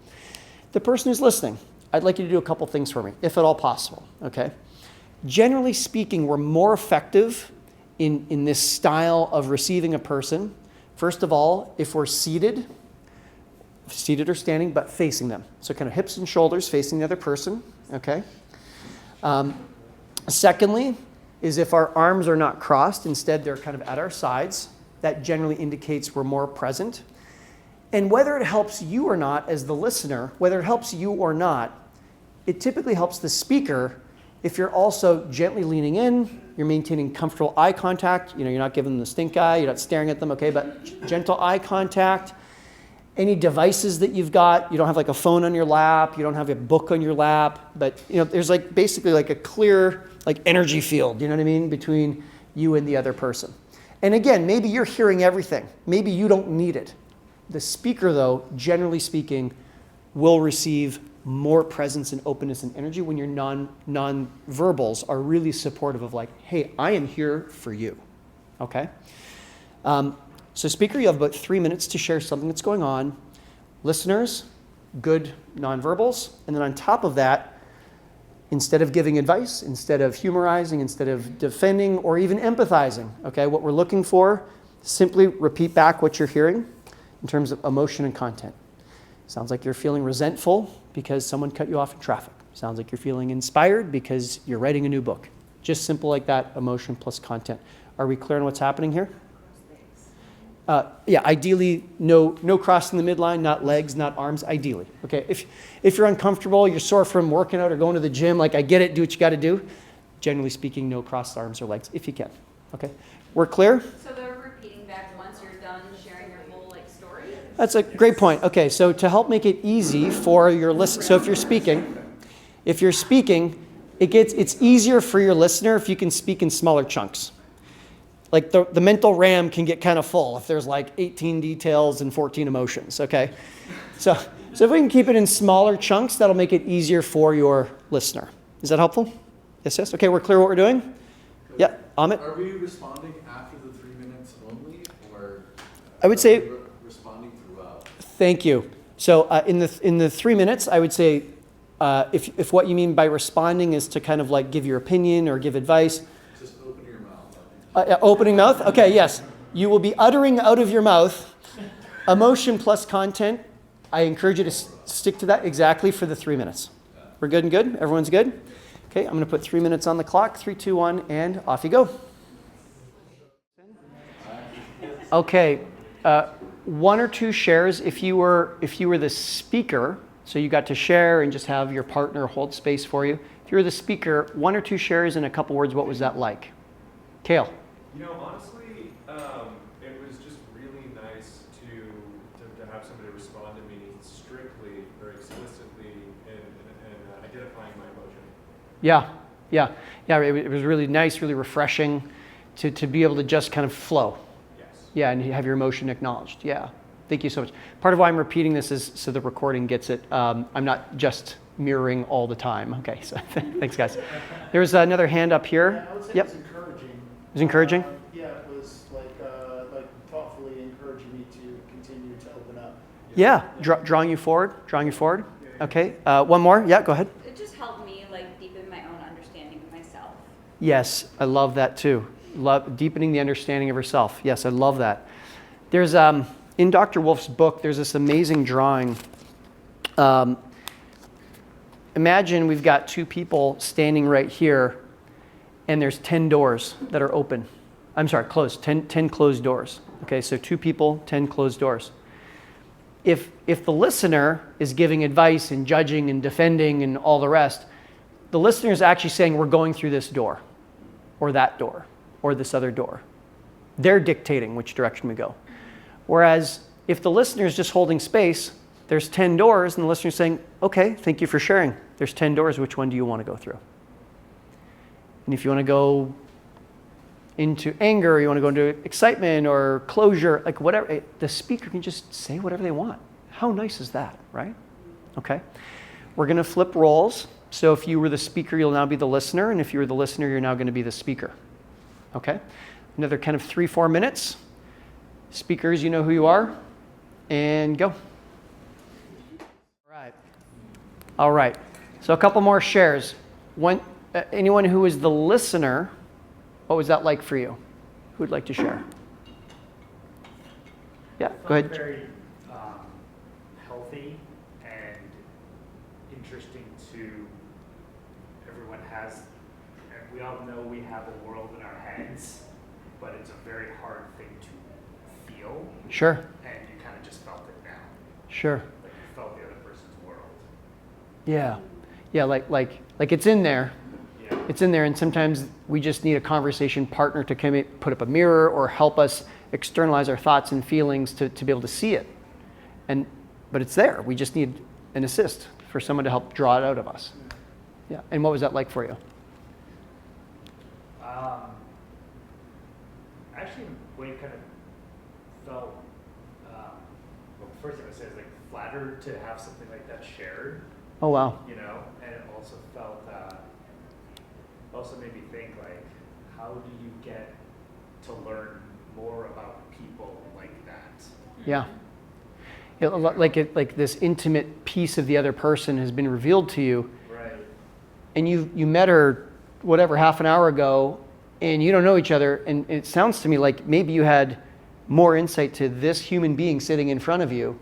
The person who's listening, I'd like you to do a couple things for me, if at all possible, okay? Generally speaking, we're more effective in this style of receiving a person. First of all, if we're seated or standing, but facing them. So kind of hips and shoulders facing the other person, okay? Secondly, is if our arms are not crossed, instead they're kind of at our sides. That generally indicates we're more present. And whether it helps you or not as the listener, whether it helps you or not, it typically helps the speaker if you're also gently leaning in, you're maintaining comfortable eye contact, you're not giving them the stink eye, you're not staring at them, okay, but gentle eye contact. Any devices that you've got, you don't have like a phone on your lap, you don't have a book on your lap, but there's like basically like a clear like energy field, you know what I mean, between you and the other person. And again, maybe you're hearing everything. Maybe you don't need it. The speaker, though, generally speaking, will receive more presence and openness and energy when your non-verbals are really supportive of like, hey, I am here for you, okay? So speaker, you have about 3 minutes to share something that's going on. Listeners, good nonverbals. And then on top of that, instead of giving advice, instead of humorizing, instead of defending or even empathizing, okay, what we're looking for, simply repeat back what you're hearing in terms of emotion and content. Sounds like you're feeling resentful because someone cut you off in traffic. Sounds like you're feeling inspired because you're writing a new book. Just simple like that, emotion plus content. Are we clear on what's happening here? Yeah, ideally, no crossing the midline, not legs, not arms, ideally. Okay, if you're uncomfortable, you're sore from working out or going to the gym, like I get it, do what you got to do. Generally speaking, no crossed arms or legs, if you can. Okay, we're clear? So they're repeating back once you're done sharing your whole story? That's a great point. Okay, so to help make it easy for your listener, so if you're speaking, it's easier for your listener if you can speak in smaller chunks. Like the mental RAM can get kind of full if there's like 18 details and 14 emotions, okay? So if we can keep it in smaller chunks, that'll make it easier for your listener. Is that helpful? Yes? Okay, we're clear what we're doing? Yeah, Amit? Are we responding after the 3 minutes only, or I would say, responding throughout? Thank you. So in the 3 minutes, I would say, if what you mean by responding is to kind of like give your opinion or give advice. Just open your mouth. Opening mouth? Okay, yes. You will be uttering out of your mouth emotion plus content. I encourage you to stick to that exactly for the 3 minutes. We're good and good? Everyone's good? Okay, I'm going to put 3 minutes on the clock. 3, 2, 1, and off you go. Okay, 1 or 2 shares if you were the speaker, so you got to share and just have your partner hold space for you. If you were the speaker, 1 or 2 shares in a couple words, what was that like? Kale. Honestly, it was just really nice to have somebody respond to me strictly or explicitly in identifying my emotion. Yeah. It was really nice, really refreshing to be able to just kind of flow. Yes. Yeah, and have your emotion acknowledged. Yeah. Thank you so much. Part of why I'm repeating this is so the recording gets it. I'm not just mirroring all the time. Okay, so thanks, guys. There's another hand up here. Yeah, I would say Yep. it was encouraging. It was encouraging? Yeah, it was like thoughtfully encouraging me to continue to open up. Yeah, drawing you forward. Okay, one more. Yeah, go ahead. It just helped me like deepen my own understanding of myself. Yes, I love that too. Love deepening the understanding of herself. Yes, I love that. There's in Dr. Wolf's book, there's this amazing drawing. Imagine we've got 2 people standing right here, and there's 10 doors that are open. I'm sorry, closed. 10 closed doors. Okay, so 2 people, 10 closed doors. If the listener is giving advice and judging and defending and all the rest, the listener is actually saying, we're going through this door, or that door, or this other door. They're dictating which direction we go. Whereas if the listener is just holding space, there's 10 doors, and the listener is saying, okay, thank you for sharing. There's 10 doors, which one do you want to go through? And if you want to go into anger, or you want to go into excitement or closure, like whatever, the speaker can just say whatever they want. How nice is that, right? Okay. We're going to flip roles. So if you were the speaker, you'll now be the listener. And if you were the listener, you're now going to be the speaker. Okay? Another kind of 3-4 minutes. Speakers, you know who you are, and go. All right. So a couple more shares. Anyone who is the listener, what was that like for you? Who would like to share? Yeah, go ahead. Very healthy and interesting to everyone has, and we all know we have a world in our heads, but it's a very hard thing to feel. Sure. And you kind of just felt it now. Sure. Like you felt the other person's world. Yeah. Yeah, like it's in there. Yeah. It's in there, and sometimes we just need a conversation partner to come in, put up a mirror or help us externalize our thoughts and feelings to be able to see it. But it's there. We just need an assist for someone to help draw it out of us. Yeah. And what was that like for you? Actually, Wade kind of felt, well, the first thing I would say is like flattered to have something like that shared, Oh, wow. you know, and it also felt, also made me think like, how do you get to learn more about people like that? Yeah. Like this intimate piece of the other person has been revealed to you, Right. and you met her, whatever, half an hour ago, and you don't know each other, and it sounds to me like maybe you had more insight to this human being sitting in front of you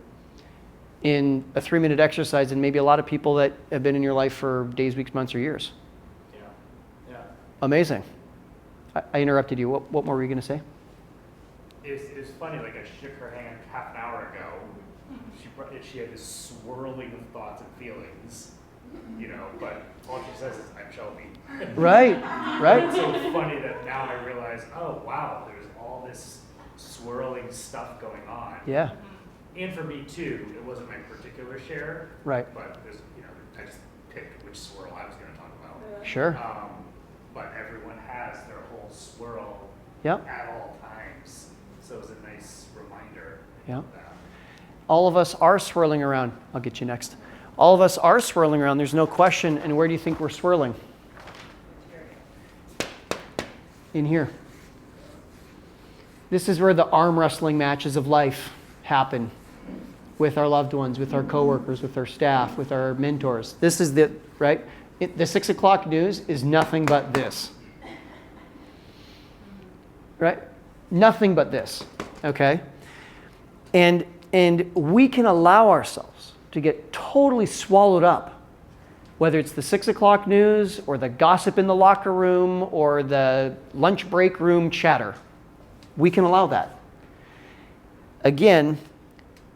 in a 3-minute exercise than maybe a lot of people that have been in your life for days, weeks, months, or years. Yeah. Yeah. Amazing. I interrupted you. What more were you going to say? It was funny, like I shook her hand half an hour ago. She had this swirling of thoughts and feelings, you know, but all she says is, I'm Shelby. Right. It's so funny that now I realize, oh, wow, there's all this swirling stuff going on. Yeah. And for me, too, it wasn't my particular share. Right. But there's, you know, I just picked which swirl I was going to talk about. Sure. But everyone has their whole swirl Yep. at all times. So it was a nice reminder Yep. of that. All of us are swirling around. I'll get you next. All of us are swirling around. There's no question. And where do you think we're swirling? In here. This is where the arm wrestling matches of life happen with our loved ones, with our coworkers, with our staff, with our mentors. This is the, right? The 6 o'clock news is nothing but this. Right? Nothing but this. Okay? And we can allow ourselves to get totally swallowed up, whether it's the 6 o'clock news or the gossip in the locker room or the lunch break room chatter. We can allow that. Again,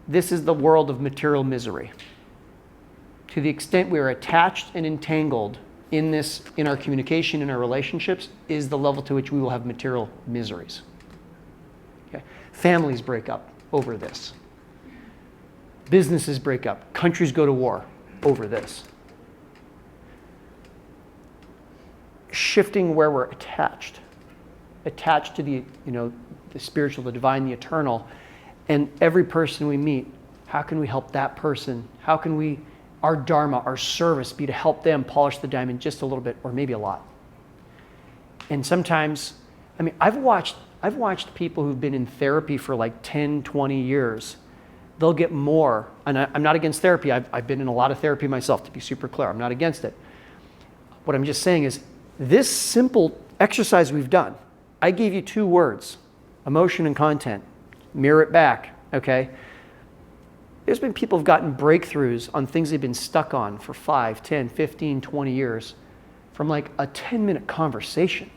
this is the world of material misery. To the extent we are attached and entangled in this, in our communication, in our relationships, is the level to which we will have material miseries. Okay? Families break up over this. Businesses break up. Countries go to war over this. Shifting where we're attached to the, the spiritual, the divine, the eternal, and every person we meet, how can we help that person? How can we, our dharma, our service, be to help them polish the diamond just a little bit, or maybe a lot? And sometimes, I've watched people who've been in therapy for like 10, 20 years. They'll get more, and I'm not against therapy. I've been in a lot of therapy myself, to be super clear. I'm not against it. What I'm just saying is, this simple exercise we've done, I gave you 2 words, emotion and content. Mirror it back, okay? There's been people who've gotten breakthroughs on things they've been stuck on for 5, 10, 15, 20 years from like a 10-minute conversation.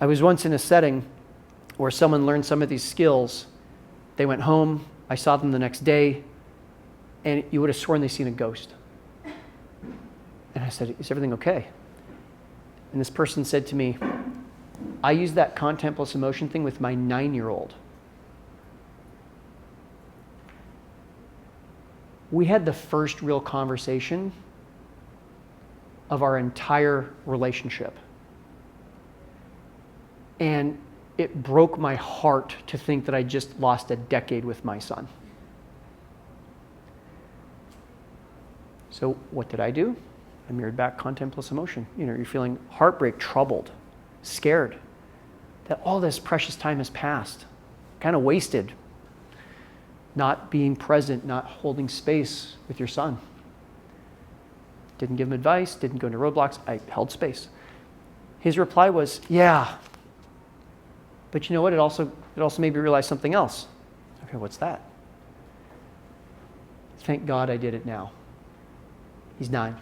I was once in a setting where someone learned some of these skills. They went home, I saw them the next day, and you would have sworn they'd seen a ghost. And I said, is everything okay? And this person said to me, I use that content plus emotion thing with my 9-year-old. We had the first real conversation of our entire relationship. And it broke my heart to think that I just lost a decade with my son. So what did I do? I mirrored back content plus emotion. You're feeling heartbreak, troubled, scared that all this precious time has passed. kind of wasted not being present, not holding space with your son. Didn't give him advice, didn't go into roadblocks. I held space. His reply was, yeah. But you know what? It also made me realize something else. Okay, what's that? Thank God I did it now. He's 9.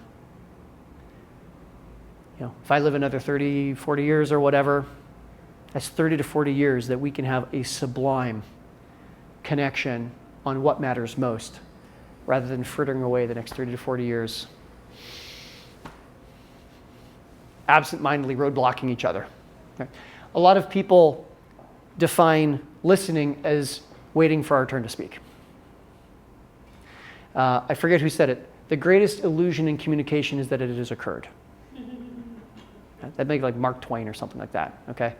You know, if I live another 30, 40 years or whatever, that's 30 to 40 years that we can have a sublime connection on what matters most, rather than frittering away the next 30 to 40 years absent-mindedly roadblocking each other. Okay. A lot of people define listening as waiting for our turn to speak. I forget who said it. The greatest illusion in communication is that it has occurred. That'd make like Mark Twain or something like that, okay?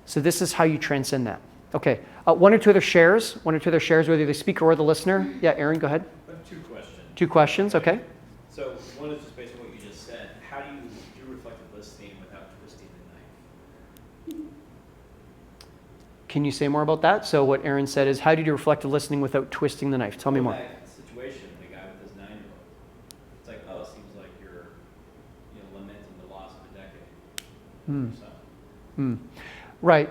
So this is how you transcend that. Okay, one or two other shares, whether the speaker or the listener. Yeah, Aaron, go ahead. I have 2 questions. 2 questions, okay. So one is just based on what you just said. How do you do reflective listening without twisting the knife? Can you say more about that? So what Aaron said is, how do you do reflective listening without twisting the knife? Tell me more. That situation, the guy with his 9-year-old. It's like, oh, it seems like you're, lamenting the loss of a decade. Right.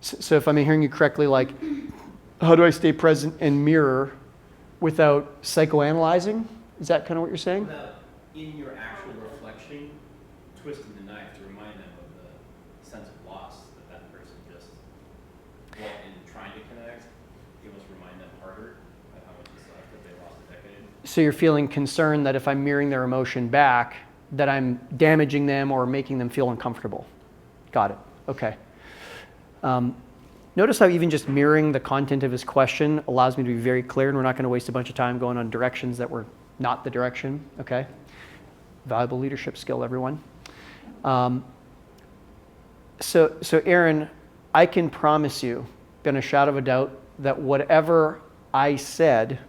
So if I'm hearing you correctly, like, how do I stay present and mirror without psychoanalyzing? Is that kind of what you're saying? Without, in your actual reflection, twisting the knife to remind them of the sense of loss that person just, well, in trying to connect, you must remind them harder of how much it's left that they lost a decade. So you're feeling concerned that if I'm mirroring their emotion back, that I'm damaging them or making them feel uncomfortable. Got it. Okay. Notice how even just mirroring the content of his question allows me to be very clear, and we're not going to waste a bunch of time going on directions that were not the direction, okay? Valuable leadership skill, everyone. So Aaron, I can promise you, beyond a shadow of a doubt, that whatever I said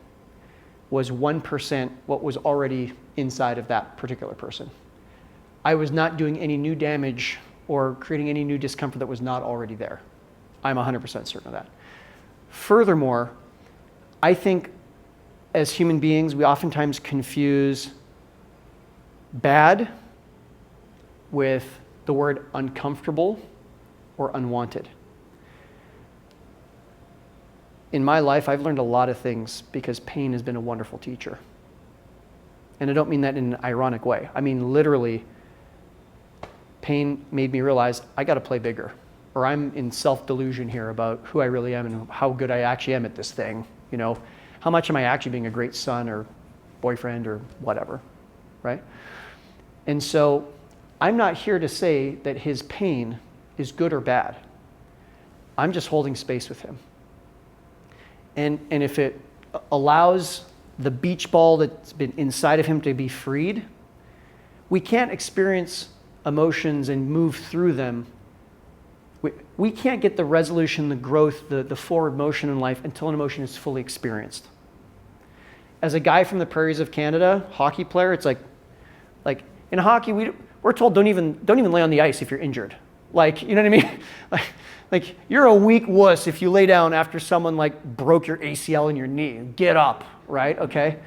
was 1% what was already inside of that particular person. I was not doing any new damage or creating any new discomfort that was not already there. I'm 100% certain of that. Furthermore, I think as human beings, we oftentimes confuse bad with the word uncomfortable or unwanted. In my life, I've learned a lot of things because pain has been a wonderful teacher. And I don't mean that in an ironic way. I mean literally, pain made me realize I got to play bigger, or I'm in self-delusion here about who I really am and how good I actually am at this thing. How much am I actually being a great son or boyfriend or whatever, right? And so I'm not here to say that his pain is good or bad. I'm just holding space with him. And if it allows the beach ball that's been inside of him to be freed, we can't experience emotions and move through them. We can't get the resolution, the growth, the forward motion in life until an emotion is fully experienced. As a guy from the prairies of Canada, hockey player, it's like in hockey, we're told don't even lay on the ice if you're injured. You know what I mean? Like you're a weak wuss if you lay down after someone broke your ACL in your knee. Get up, right? Okay.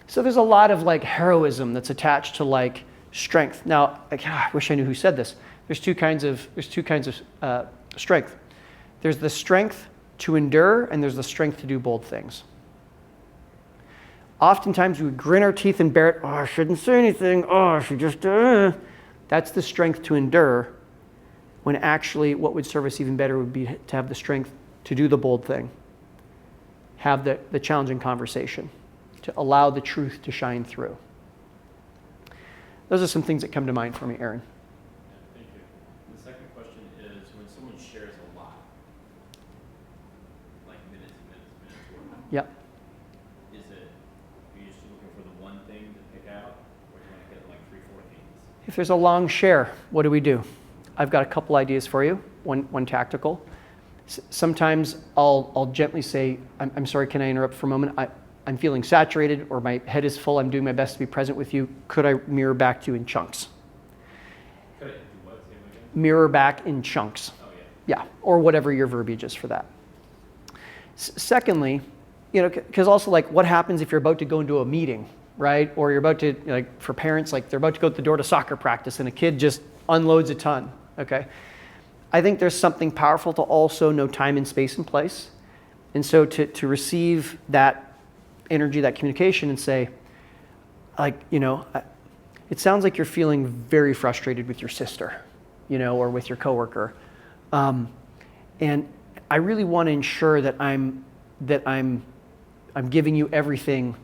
So there's a lot of heroism that's attached to strength. Now, I wish I knew who said this. There's two kinds of strength. There's the strength to endure, and there's the strength to do bold things. Oftentimes we would grin our teeth and bear it. Oh, I shouldn't say anything. Oh, I should just. That's the strength to endure. When actually, what would serve us even better would be to have the strength to do the bold thing, have the challenging conversation, to allow the truth to shine through. Those are some things that come to mind for me, Aaron. Thank you. The second question is, when someone shares a lot, like minutes worth, Yep. are you just looking for the one thing to pick out, or do you want to get 3-4 things? If there's a long share, what do? I've got a couple ideas for you, one tactical. Sometimes I'll gently say, I'm sorry, can I interrupt for a moment? I'm feeling saturated, or my head is full. I'm doing my best to be present with you. Could I mirror back to you in chunks? Could I do what? Say it again? Mirror back in chunks. Oh, yeah. Yeah, or whatever your verbiage is for that. Secondly, you know, because also like what happens if you're about to go into a meeting, right? Or you're about to, like for parents, like they're about to go out the door to soccer practice and a kid just unloads a ton, okay? I think there's something powerful to also know time and space and place. And so to receive that energy, that communication and say, like, you know, it sounds like you're feeling very frustrated with your sister, you know, or with your coworker. And I really want to ensure that I'm giving you everything,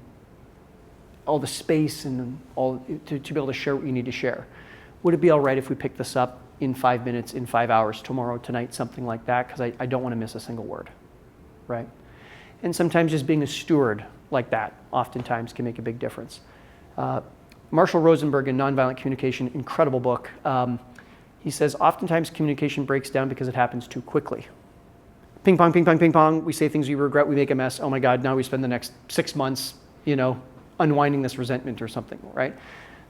all the space and all to be able to share what you need to share. Would it be all right if we pick this up in 5 minutes, in 5 hours, tomorrow, tonight, something like that? Because I don't want to miss a single word, right? And sometimes just being a steward like that oftentimes can make a big difference. Marshall Rosenberg in Nonviolent Communication, incredible book. He says, oftentimes communication breaks down because it happens too quickly. Ping pong, ping pong, ping pong. We say things we regret, we make a mess. Oh my God, now we spend the next 6 months, you know, unwinding this resentment or something, right?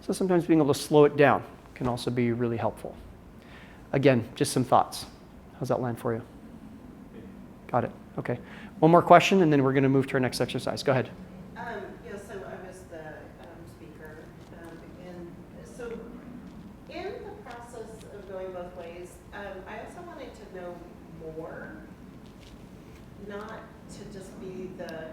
So sometimes being able to slow it down can also be really helpful. Again, just some thoughts. How's that land for you? Got it, okay. One more question and then we're gonna move to our next exercise. Go ahead. Yeah, so I was the speaker, and so in the process of going both ways, I also wanted to know more, not to just be the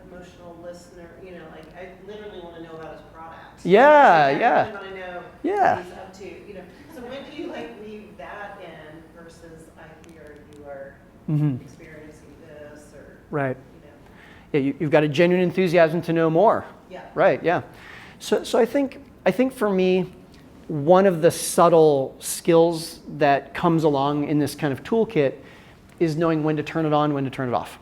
emotional listener, you know, like I literally want to know about his product. Yeah, Like, yeah. I really want to know Yeah. what he's up to, you know. So when do you like leave that in versus I hear you are experiencing this or, Right. you know. Yeah, you've got a genuine enthusiasm to know more. Yeah. Right, yeah. So I think for me, one of the subtle skills that comes along in this kind of toolkit is knowing when to turn it on, when to turn it off.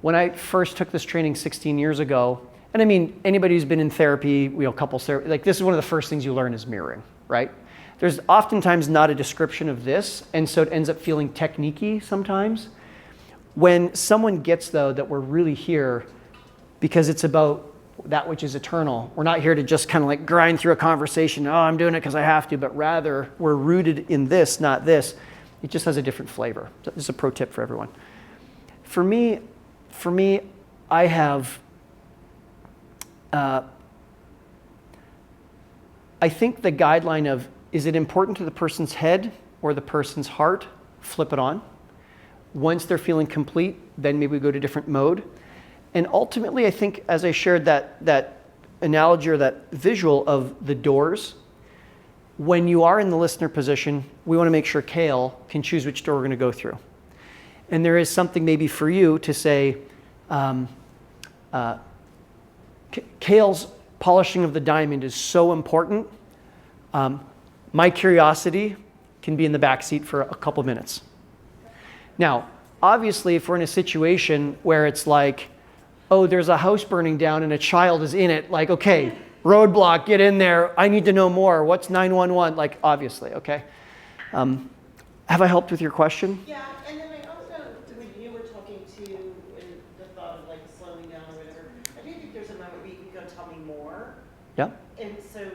When I first took this training 16 years ago, and I mean, anybody who's been in therapy, you know, couples therapy, like this is one of the first things you learn is mirroring, right? There's oftentimes not a description of this, and so it ends up feeling techniquey sometimes. When someone gets, though, that we're really here because it's about that which is eternal. We're not here to just kind of like grind through a conversation, oh, I'm doing it because I have to, but rather we're rooted in this, not this. It just has a different flavor. So this is a pro tip for everyone. For me, I have, I think the guideline of, is it important to the person's head or the person's heart? Flip it on. Once they're feeling complete, then maybe we go to different mode. And ultimately, I think as I shared that analogy or that visual of the doors, when you are in the listener position, we want to make sure Kale can choose which door we're going to go through. And there is something maybe for you to say, Kale's polishing of the diamond is so important. My curiosity can be in the back seat for a couple minutes. Now, obviously, if we're in a situation where it's like, oh, there's a house burning down and a child is in it, like, okay, roadblock, get in there. I need to know more. What's 911? Like, obviously, okay. Have I helped with your question? Yeah, and then I also, when you were talking to the thought of like slowing down or whatever, I do think there's a moment where you can go tell me more. Yeah. And so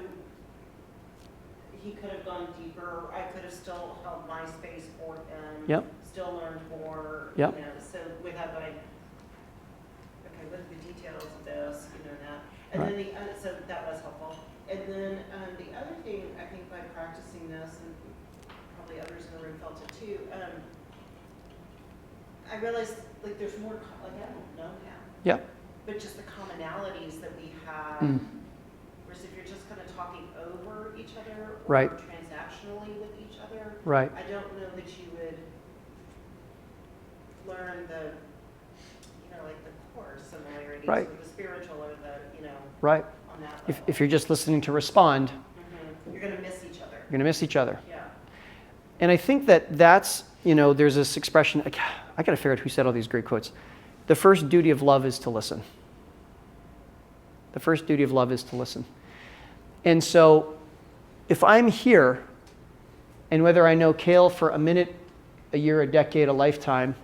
he could have gone deeper. I could have still held my space for him. Yep. Still learned more. Yep. You know, so without going, okay, what are the details of this? You know that. And Right. then so that was helpful. And then the other thing I think by practicing this, and probably others in the room felt it too. I realized like there's more. Like I don't know now. Yeah. But just the commonalities that we have. Mm. Whereas if you're just kind of talking over each other or Right. transactionally with each other, Right. I don't know that you would learn the, you know, like the core similarities Right. or the spiritual or the, you know, Right. on that level. If you're just listening to respond, You're going to miss each other. you're going to miss each other. Yeah. And I think that's, you know, there's this expression, I got to figure out who said all these great quotes. The first duty of love is to listen. The first duty of love is to listen. And so if I'm here, and whether I know Kale for a minute, a year, a decade, a lifetime,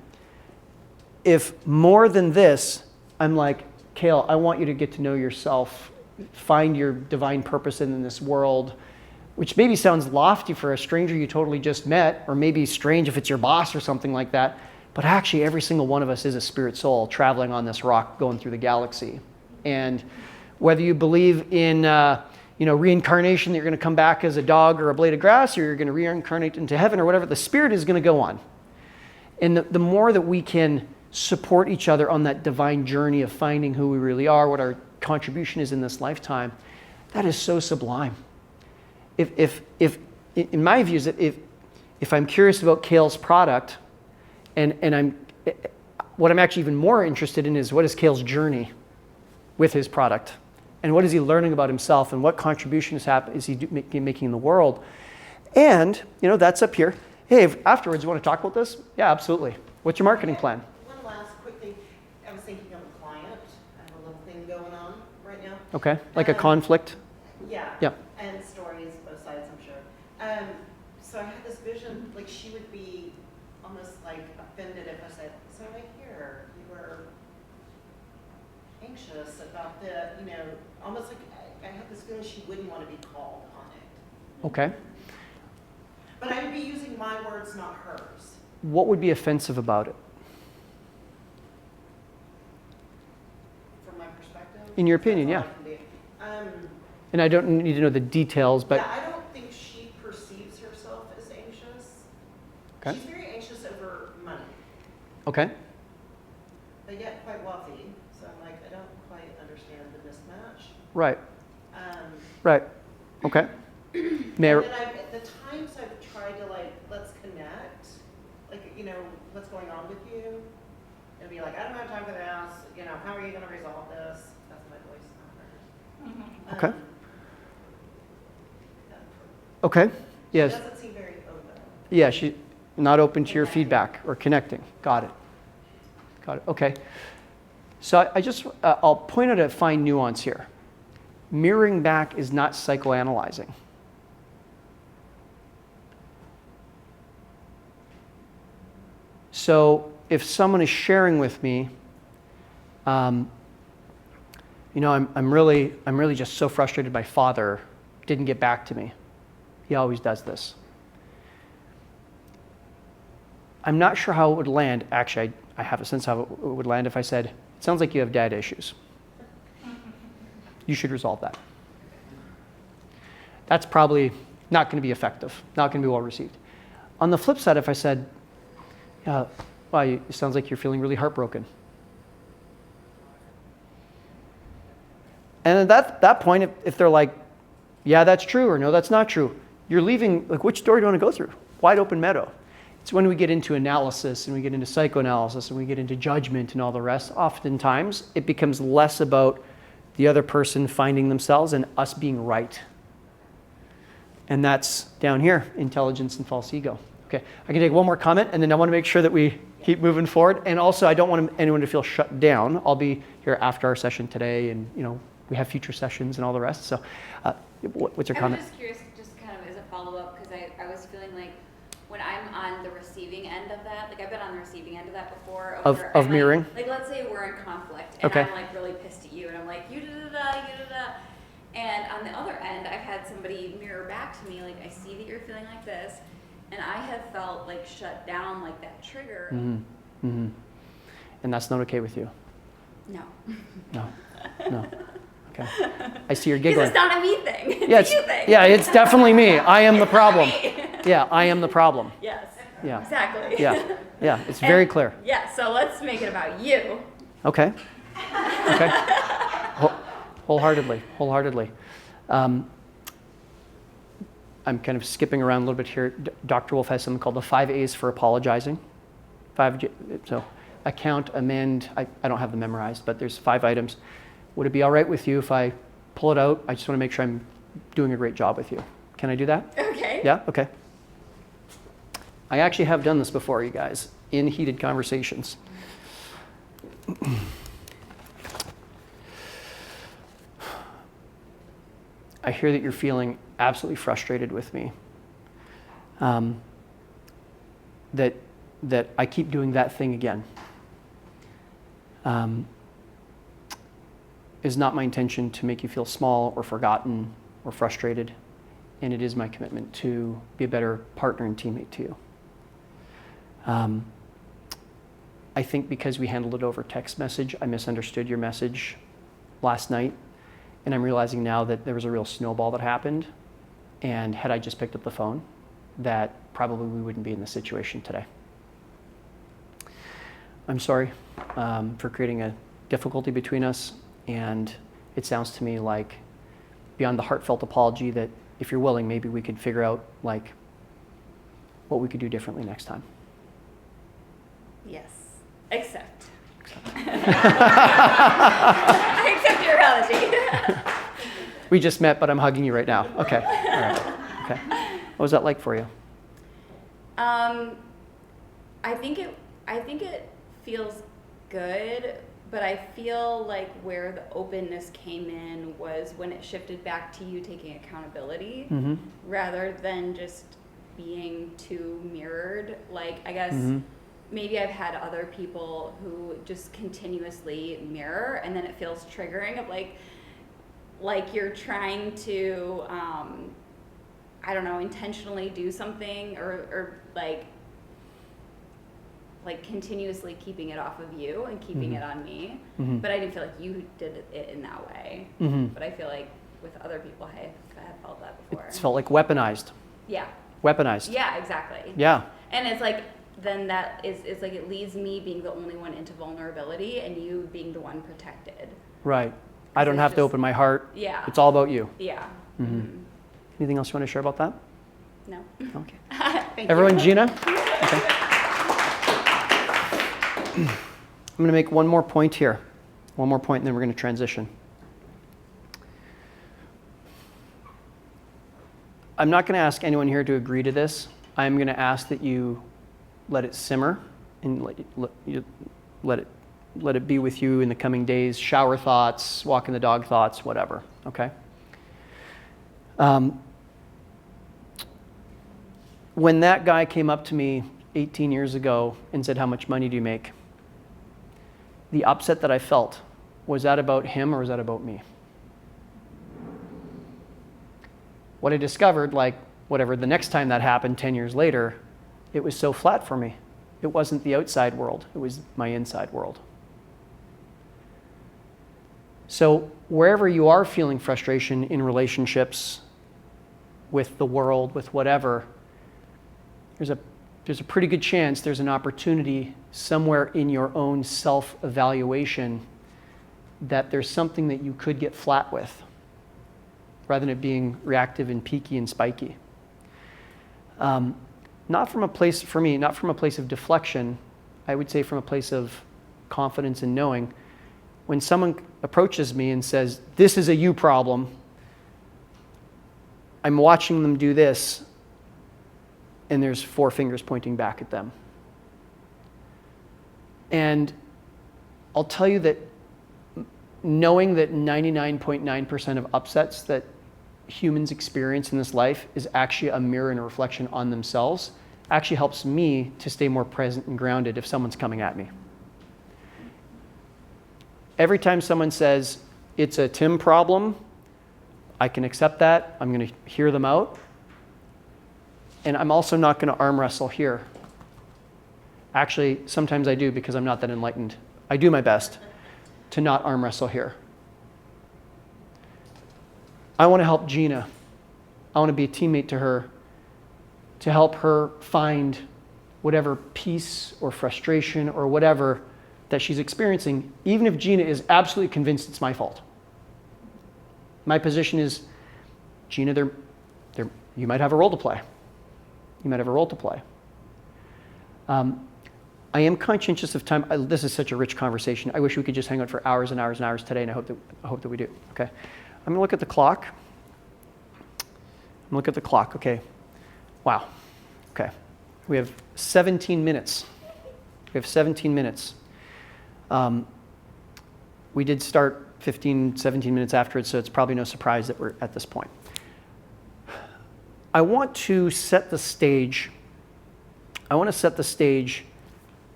if more than this, I'm like, Kale, I want you to get to know yourself, find your divine purpose in this world, which maybe sounds lofty for a stranger you totally just met, or maybe strange if it's your boss or something like that. But actually, every single one of us is a spirit soul traveling on this rock going through the galaxy. And whether you believe in reincarnation, that you're going to come back as a dog or a blade of grass, or you're going to reincarnate into heaven or whatever, the spirit is going to go on. And the more that we can support each other on that divine journey of finding who we really are, what our contribution is in this lifetime, that is so sublime. If in my views, if I'm curious about Cale's product, and what I'm actually even more interested in is what is Cale's journey with his product, and what is he learning about himself, and what contribution is he making in the world, and that's up here. Hey, afterwards, you want to talk about this? Yeah, absolutely. What's your marketing plan? One last quick thing. I was thinking of a client. I have a little thing going on right now. Okay, like a conflict. Yeah. Yeah. And stories, both sides, I'm sure. So I had this vision, like she would be almost like offended if I said, so I hear you were anxious about the, almost like I had this feeling she wouldn't want to be called on it. Okay. But I would be using my words, not hers. What would be offensive about it? From my perspective. In your opinion, That's yeah. all I can do. And I don't need to know the details, but Yeah, I don't think she perceives herself as anxious. Okay. She's very anxious over money, okay. but yet quite wealthy. So I'm like, I don't quite understand the mismatch. Right. Um, Right. Okay. May I- and then at the times I've tried to let's connect, what's going on with you? And be like, I don't have time for this. How are you going to resolve this? That's my voice, not hers. Okay. Okay. Yes. She doesn't seem very open. Yeah, she's not open to your feedback or connecting. Got it. Got it. Okay. So I'll point out a fine nuance here. Mirroring back is not psychoanalyzing. So if someone is sharing with me, I'm really just so frustrated. My father didn't get back to me. He always does this. I'm not sure how it would land. Actually, I have a sense how it would land if I said, it sounds like you have dad issues. You should resolve that. That's probably not going to be effective, not going to be well received. On the flip side, if I said, wow, it sounds like you're feeling really heartbroken. And at that point, if they're like, yeah, that's true, or no, that's not true, you're leaving, which door do you want to go through? Wide open meadow. It's when we get into analysis and we get into psychoanalysis and we get into judgment and all the rest, oftentimes it becomes less about the other person finding themselves and us being right. And that's down here, intelligence and false ego. Okay, I can take one more comment, and then I want to make sure that we keep moving forward. And also, I don't want anyone to feel shut down. I'll be here after our session today, and we have future sessions and all the rest. So, what's your comment? I'm just curious, just kind of as a follow-up, because I was feeling like when I'm on the receiving end of that, I've been on the receiving end of that before. Of mirroring? Like, let's say we're in conflict, and Okay. I'm really pissed at you, and I'm like, you da-da-da, you da-da-da. And on the other end, I've had somebody mirror back to me, I see that you're feeling like this, and I have felt shut down, that trigger. Mm-hmm. Mm-hmm. And that's not okay with you? No. No. Okay. I see you're giggling. Because it's not a me thing. It's a you thing. Yeah, it's definitely me. I am the problem. Yeah, I am the problem. Yes. Yeah. Exactly. Yeah. It's very clear. Yeah. So let's make it about you. Okay. Wholeheartedly. I'm kind of skipping around a little bit here. Dr. Wolf has something called the 5 A's for apologizing. So account, amend, I don't have them memorized, but there's 5 items. Would it be all right with you if I pull it out? I just want to make sure I'm doing a great job with you. Can I do that? Okay. Yeah? Okay. I actually have done this before, you guys, in heated conversations. I hear that you're feeling absolutely frustrated with me. That I keep doing that thing again. Is not my intention to make you feel small or forgotten or frustrated, and it is my commitment to be a better partner and teammate to you. I think because we handled it over text message, I misunderstood your message last night. And I'm realizing now that there was a real snowball that happened. And had I just picked up the phone, that probably we wouldn't be in this situation today. I'm sorry for creating a difficulty between us. And it sounds to me like, beyond the heartfelt apology, that if you're willing, maybe we could figure out like what we could do differently next time. Yes. Except. I accept your apology. We just met, but I'm hugging you right now. Okay. All right. Okay. What was that like for you? I think it feels good, but I feel like where the openness came in was when it shifted back to you taking accountability Mm-hmm. rather than just being too mirrored. Like, I guess Mm-hmm. maybe I've had other people who just continuously mirror, and then it feels triggering of like you're trying to, I don't know, intentionally do something or like continuously keeping it off of you and keeping it on me. Mm-hmm. But I didn't feel like you did it in that way. Mm-hmm. But I feel like with other people, I have felt that before. It's felt like weaponized. Yeah. Weaponized. Yeah, exactly. Yeah. And it's like, then that is like, it leaves me being the only one into vulnerability and you being the one protected. Right. I don't It's have to just- open my heart. Yeah. It's all about you. Yeah. Mm-hmm. Anything else you want to share about that? No. Okay. Thank Everyone, you. Gina? Okay. I'm going to make one more point here. One more point, and then we're going to transition. I'm not going to ask anyone here to agree to this. I'm going to ask that you let it simmer and let it be with you in the coming days. Shower thoughts, walking the dog thoughts, whatever. Okay? When that guy came up to me 18 years ago and said, "How much money do you make?" the upset that I felt, was that about him or was that about me? What I discovered, like whatever, the next time that happened 10 years later, it was so flat for me. It wasn't the outside world, it was my inside world. So wherever you are feeling frustration in relationships, with the world, with whatever, there's a pretty good chance there's an opportunity somewhere in your own self-evaluation that there's something that you could get flat with, rather than it being reactive and peaky and spiky. Not from a place, for me, not from a place of deflection, I would say from a place of confidence and knowing. When someone approaches me and says, "This is a you problem," I'm watching them do this, and there's 4 fingers pointing back at them. And I'll tell you that knowing that 99.9% of upsets that humans experience in this life is actually a mirror and a reflection on themselves actually helps me to stay more present and grounded if someone's coming at me. Every time someone says, "It's a Tim problem," I can accept that. I'm going to hear them out. And I'm also not going to arm wrestle here. Actually, sometimes I do because I'm not that enlightened. I do my best to not arm wrestle here. I want to help Gina. I want to be a teammate to her, to help her find whatever peace or frustration or whatever that she's experiencing, even if Gina is absolutely convinced it's my fault. My position is, Gina, you might have a role to play. You might have a role to play. I am conscientious of time. This is such a rich conversation. I wish we could just hang out for hours and hours and hours today, and I hope that we do. Okay, I'm going to look at the clock. Okay. Wow. Okay. We have 17 minutes. We did start 17 minutes afterwards, so it's probably no surprise that we're at this point. I want to set the stage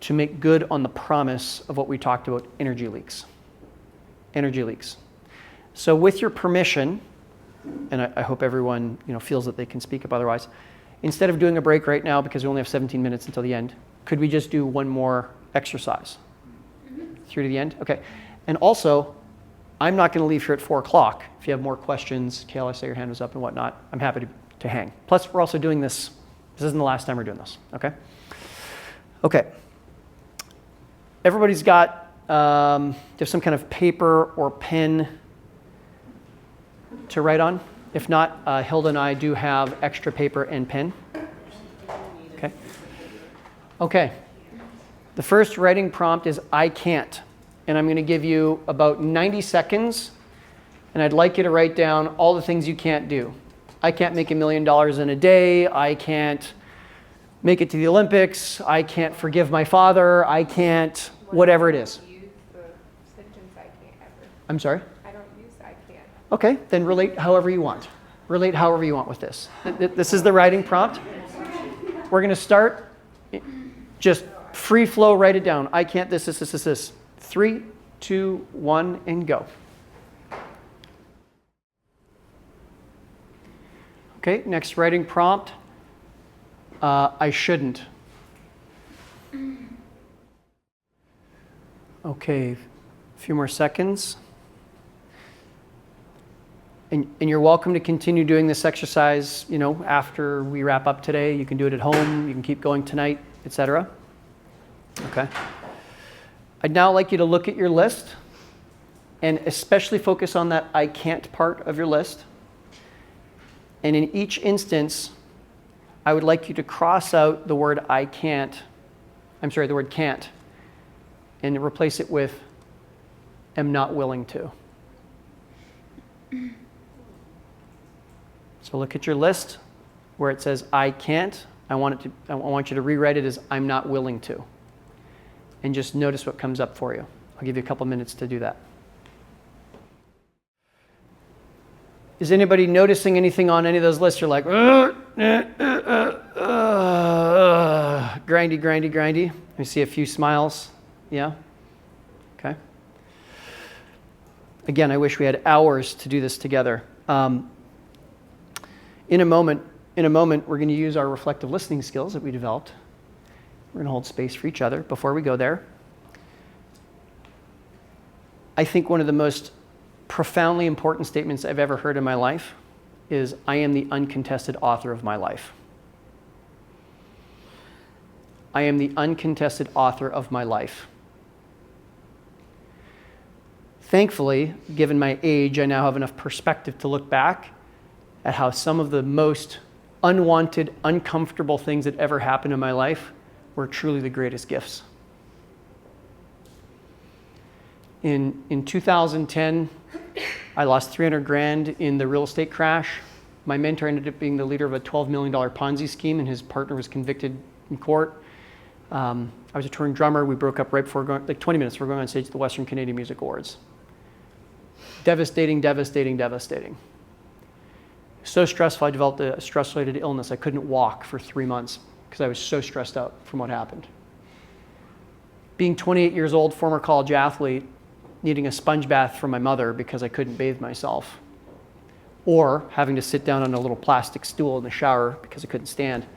to make good on the promise of what we talked about, energy leaks. So with your permission, and I hope everyone feels that they can speak up otherwise, instead of doing a break right now because we only have 17 minutes until the end, could we just do one more exercise? Through to the end? Okay. And also, I'm not going to leave here at 4 o'clock. If you have more questions, Kayla, I saw your hand was up and whatnot, I'm happy to hang. Plus, we're also doing this. This isn't the last time we're doing this, okay? Okay. Everybody's got, do you have some kind of paper or pen to write on? If not, Hilda and I do have extra paper and pen. Okay. Okay. The first writing prompt is I can't. And I'm going to give you about 90 seconds, and I'd like you to write down all the things you can't do. I can't make $1 million in a day. I can't make it to the Olympics. I can't forgive my father. I can't, whatever it is. I don't use the sentence I can't ever. I'm sorry? I don't use I can't. Okay, then relate however you want. Relate however you want with this. This is the writing prompt. We're going to start, just free flow, write it down. I can't this. 3, 2, 1, and go. Okay, next writing prompt. I shouldn't. Okay, a few more seconds. And you're welcome to continue doing this exercise, after we wrap up today. You can do it at home. You can keep going tonight, etc. Okay. I'd now like you to look at your list and especially focus on that I can't part of your list. And in each instance, I would like you to cross out the word can't, and replace it with am not willing to. So look at your list where it says I can't. I want you to rewrite it as I'm not willing to. And just notice what comes up for you. I'll give you a couple minutes to do that. Is anybody noticing anything on any of those lists? You're like, grindy. I see a few smiles. Yeah? Okay. Again, I wish we had hours to do this together. In a moment, we're going to use our reflective listening skills that we developed. We're going to hold space for each other. Before we go there, I think one of the most profoundly important statements I've ever heard in my life is, I am the uncontested author of my life. I am the uncontested author of my life. Thankfully, given my age, I now have enough perspective to look back at how some of the most unwanted, uncomfortable things that ever happened in my life were truly the greatest gifts. In 2010, I lost $300,000 in the real estate crash. My mentor ended up being the leader of a $12 million Ponzi scheme, and his partner was convicted in court. I was a touring drummer. We broke up right before 20 minutes before going on stage at the Western Canadian Music Awards. Devastating. So stressful, I developed a stress-related illness. I couldn't walk for 3 months because I was so stressed out from what happened. Being 28 years old, former college athlete, needing a sponge bath from my mother because I couldn't bathe myself, or having to sit down on a little plastic stool in the shower because I couldn't stand.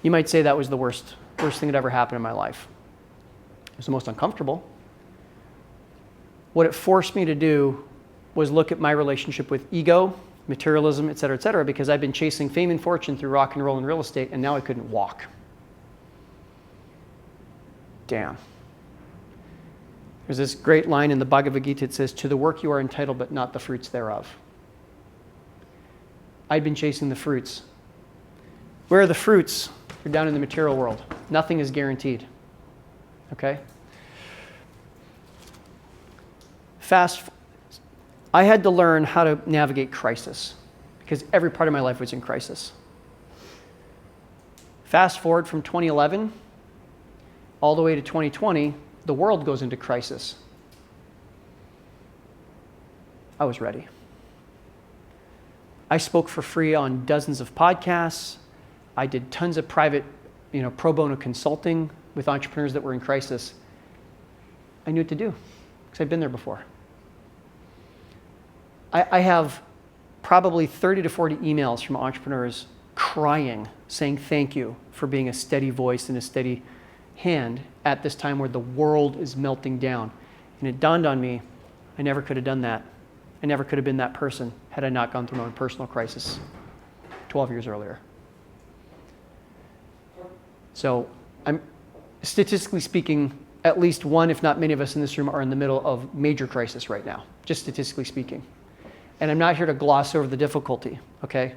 You might say that was the worst thing that ever happened in my life. It was the most uncomfortable. What it forced me to do was look at my relationship with ego, materialism, et cetera, because I've been chasing fame and fortune through rock and roll and real estate, and now I couldn't walk. Damn. There's this great line in the Bhagavad Gita. It says, to the work you are entitled, but not the fruits thereof. I'd been chasing the fruits. Where are the fruits? They're down in the material world. Nothing is guaranteed. Okay? I had to learn how to navigate crisis because every part of my life was in crisis. Fast forward from 2011 all the way to 2020, the world goes into crisis. I was ready. I spoke for free on dozens of podcasts. I did tons of private, pro bono consulting with entrepreneurs that were in crisis. I knew what to do because I've been there before. I have probably 30 to 40 emails from entrepreneurs crying, saying thank you for being a steady voice and a steady hand at this time where the world is melting down. And it dawned on me, I never could have done that. I never could have been that person had I not gone through my own personal crisis 12 years earlier. So I'm statistically speaking, at least one, if not many of us in this room are in the middle of major crisis right now, just statistically speaking. And I'm not here to gloss over the difficulty, okay?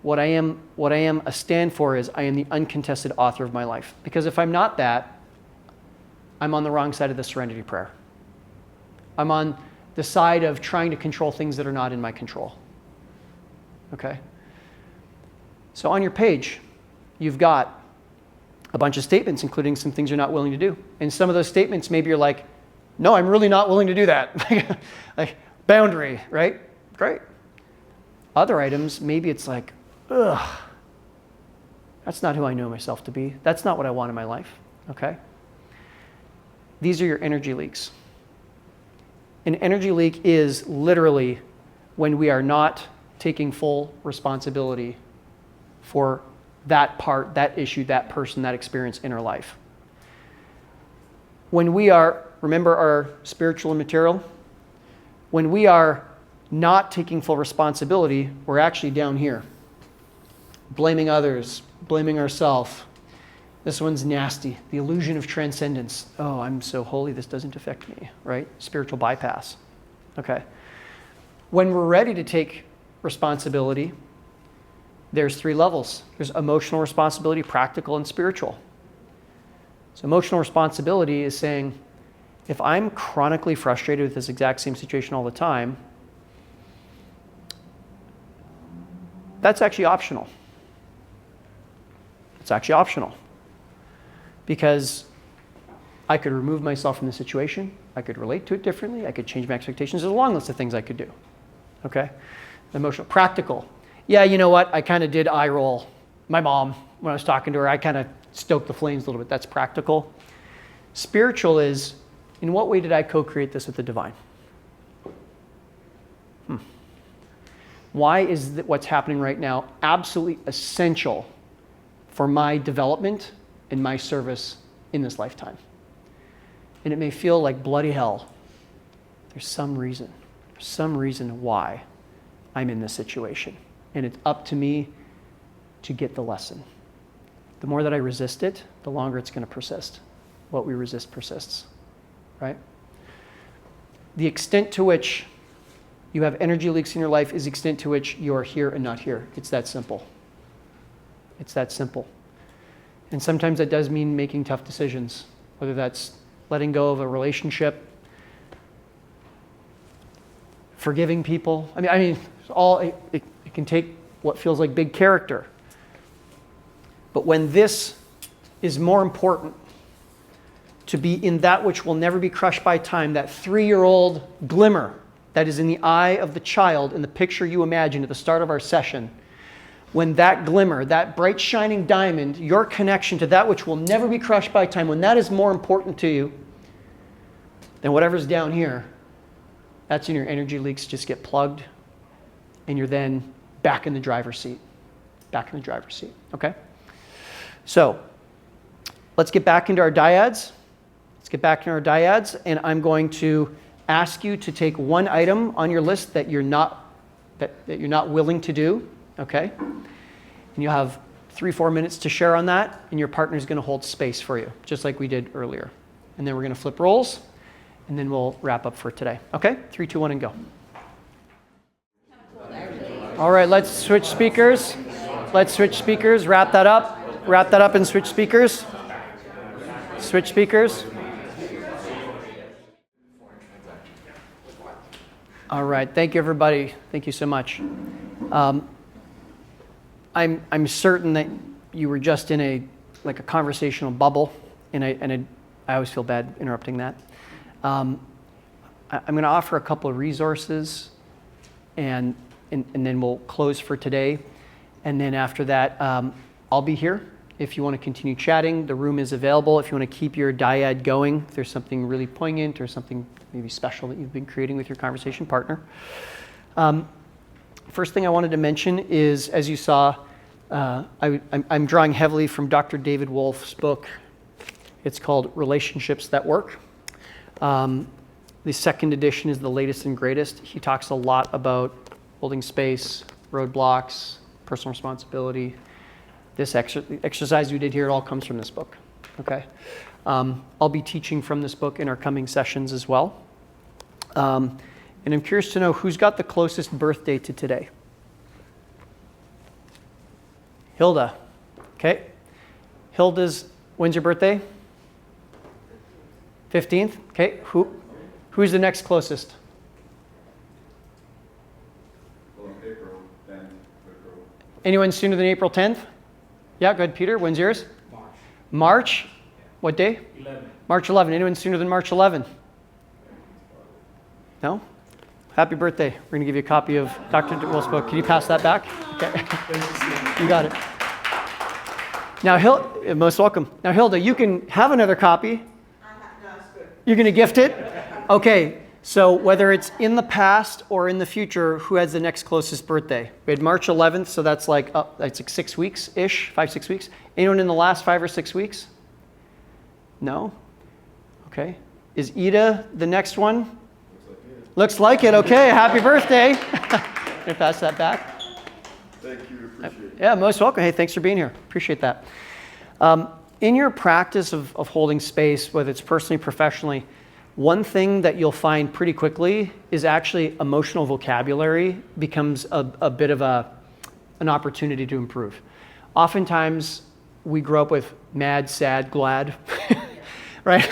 What I am a stand for is I am the uncontested author of my life. Because if I'm not that, I'm on the wrong side of the serenity prayer. I'm on the side of trying to control things that are not in my control. Okay? So on your page, you've got a bunch of statements, including some things you're not willing to do. And some of those statements, maybe you're like, no, I'm really not willing to do that. Like, boundary, right? Great. Other items, maybe it's like, ugh, that's not who I know myself to be. That's not what I want in my life, okay? These are your energy leaks. An energy leak is literally when we are not taking full responsibility for that part, that issue, that person, that experience in our life. When we are, remember our spiritual and material? When we are not taking full responsibility, we're actually down here. Blaming others, blaming ourselves. This one's nasty. The illusion of transcendence. Oh, I'm so holy, this doesn't affect me, right? Spiritual bypass. Okay. When we're ready to take responsibility, there's 3 levels. There's emotional responsibility, practical, and spiritual. So emotional responsibility is saying, if I'm chronically frustrated with this exact same situation all the time, that's actually optional. It's actually optional. Because I could remove myself from the situation, I could relate to it differently, I could change my expectations. There's a long list of things I could do. Okay? Emotional. Practical. Yeah, you know what? I kind of did eye roll my mom when I was talking to her. I kind of stoked the flames a little bit. That's practical. Spiritual is, in what way did I co-create this with the divine? Why is what's happening right now absolutely essential for my development and my service in this lifetime? And it may feel like bloody hell. There's some reason why I'm in this situation. And it's up to me to get the lesson. The more that I resist it, the longer it's going to persist. What we resist persists, right? The extent to which you have energy leaks in your life is the extent to which you are here and not here. It's that simple. It's that simple. And sometimes that does mean making tough decisions, whether that's letting go of a relationship, forgiving people. I mean, it can take what feels like big character. But when this is more important to be in that which will never be crushed by time, that 3-year-old glimmer that is in the eye of the child in the picture you imagined at the start of our session, when that glimmer, that bright shining diamond, your connection to that which will never be crushed by time, when that is more important to you than whatever's down here, that's when your energy leaks just get plugged and you're then back in the driver's seat. Back in the driver's seat, okay? So, let's get back into our dyads. And I'm going to ask you to take one item on your list that you're not willing to do, okay? And you'll have 3-4 minutes to share on that, and your partner's going to hold space for you, just like we did earlier. And then we're going to flip roles, and then we'll wrap up for today. Okay? 3, 2, 1, and go. All right, let's switch speakers. Wrap that up and switch speakers. Switch speakers. All right, thank you, everybody. Thank you so much. I'm certain that you were just in a conversational bubble, and I always feel bad interrupting that. I'm going to offer a couple of resources, and then we'll close for today. And then after that, I'll be here if you want to continue chatting. The room is available if you want to keep your dyad going, if there's something really poignant or something maybe special that you've been creating with your conversation partner. First thing I wanted to mention is, as you saw, I'm drawing heavily from Dr. David Wolf's book, It's called Relationships That Work. The second edition is the latest and greatest. He talks a lot about holding space, roadblocks, personal responsibility. This exercise we did here, it all comes from this book, okay? I'll be teaching from this book in our coming sessions as well. And I'm curious to know who's got the closest birthday to today? Hilda. Okay. Hilda's, when's your birthday? 15th. Okay. Who's the next closest? Well, April 10th, April. Anyone sooner than April 10th? Yeah, go ahead, Peter. When's yours? March. What day? 11. March 11. Anyone sooner than March 11? No? Happy birthday. We're going to give you a copy of Dr. DeWolf's book. Can you pass that back? Okay. You got it. Now, Hilda, most welcome. Now, Hilda, you can have another copy. You're going to gift it? Okay. So whether it's in the past or in the future, who has the next closest birthday? We had March 11th, so that's like 6 weeks-ish, 5-6 weeks. Anyone in the last 5 or 6 weeks? No? Okay. Is Ida the next one? Looks like it. Okay. Happy birthday. Can you pass that back? Thank you, appreciate it. Yeah, most welcome. Hey, thanks for being here. Appreciate that. In your practice of holding space, whether it's personally, professionally, one thing that you'll find pretty quickly is actually emotional vocabulary becomes a bit of an opportunity to improve. Oftentimes, we grow up with mad, sad, glad, right?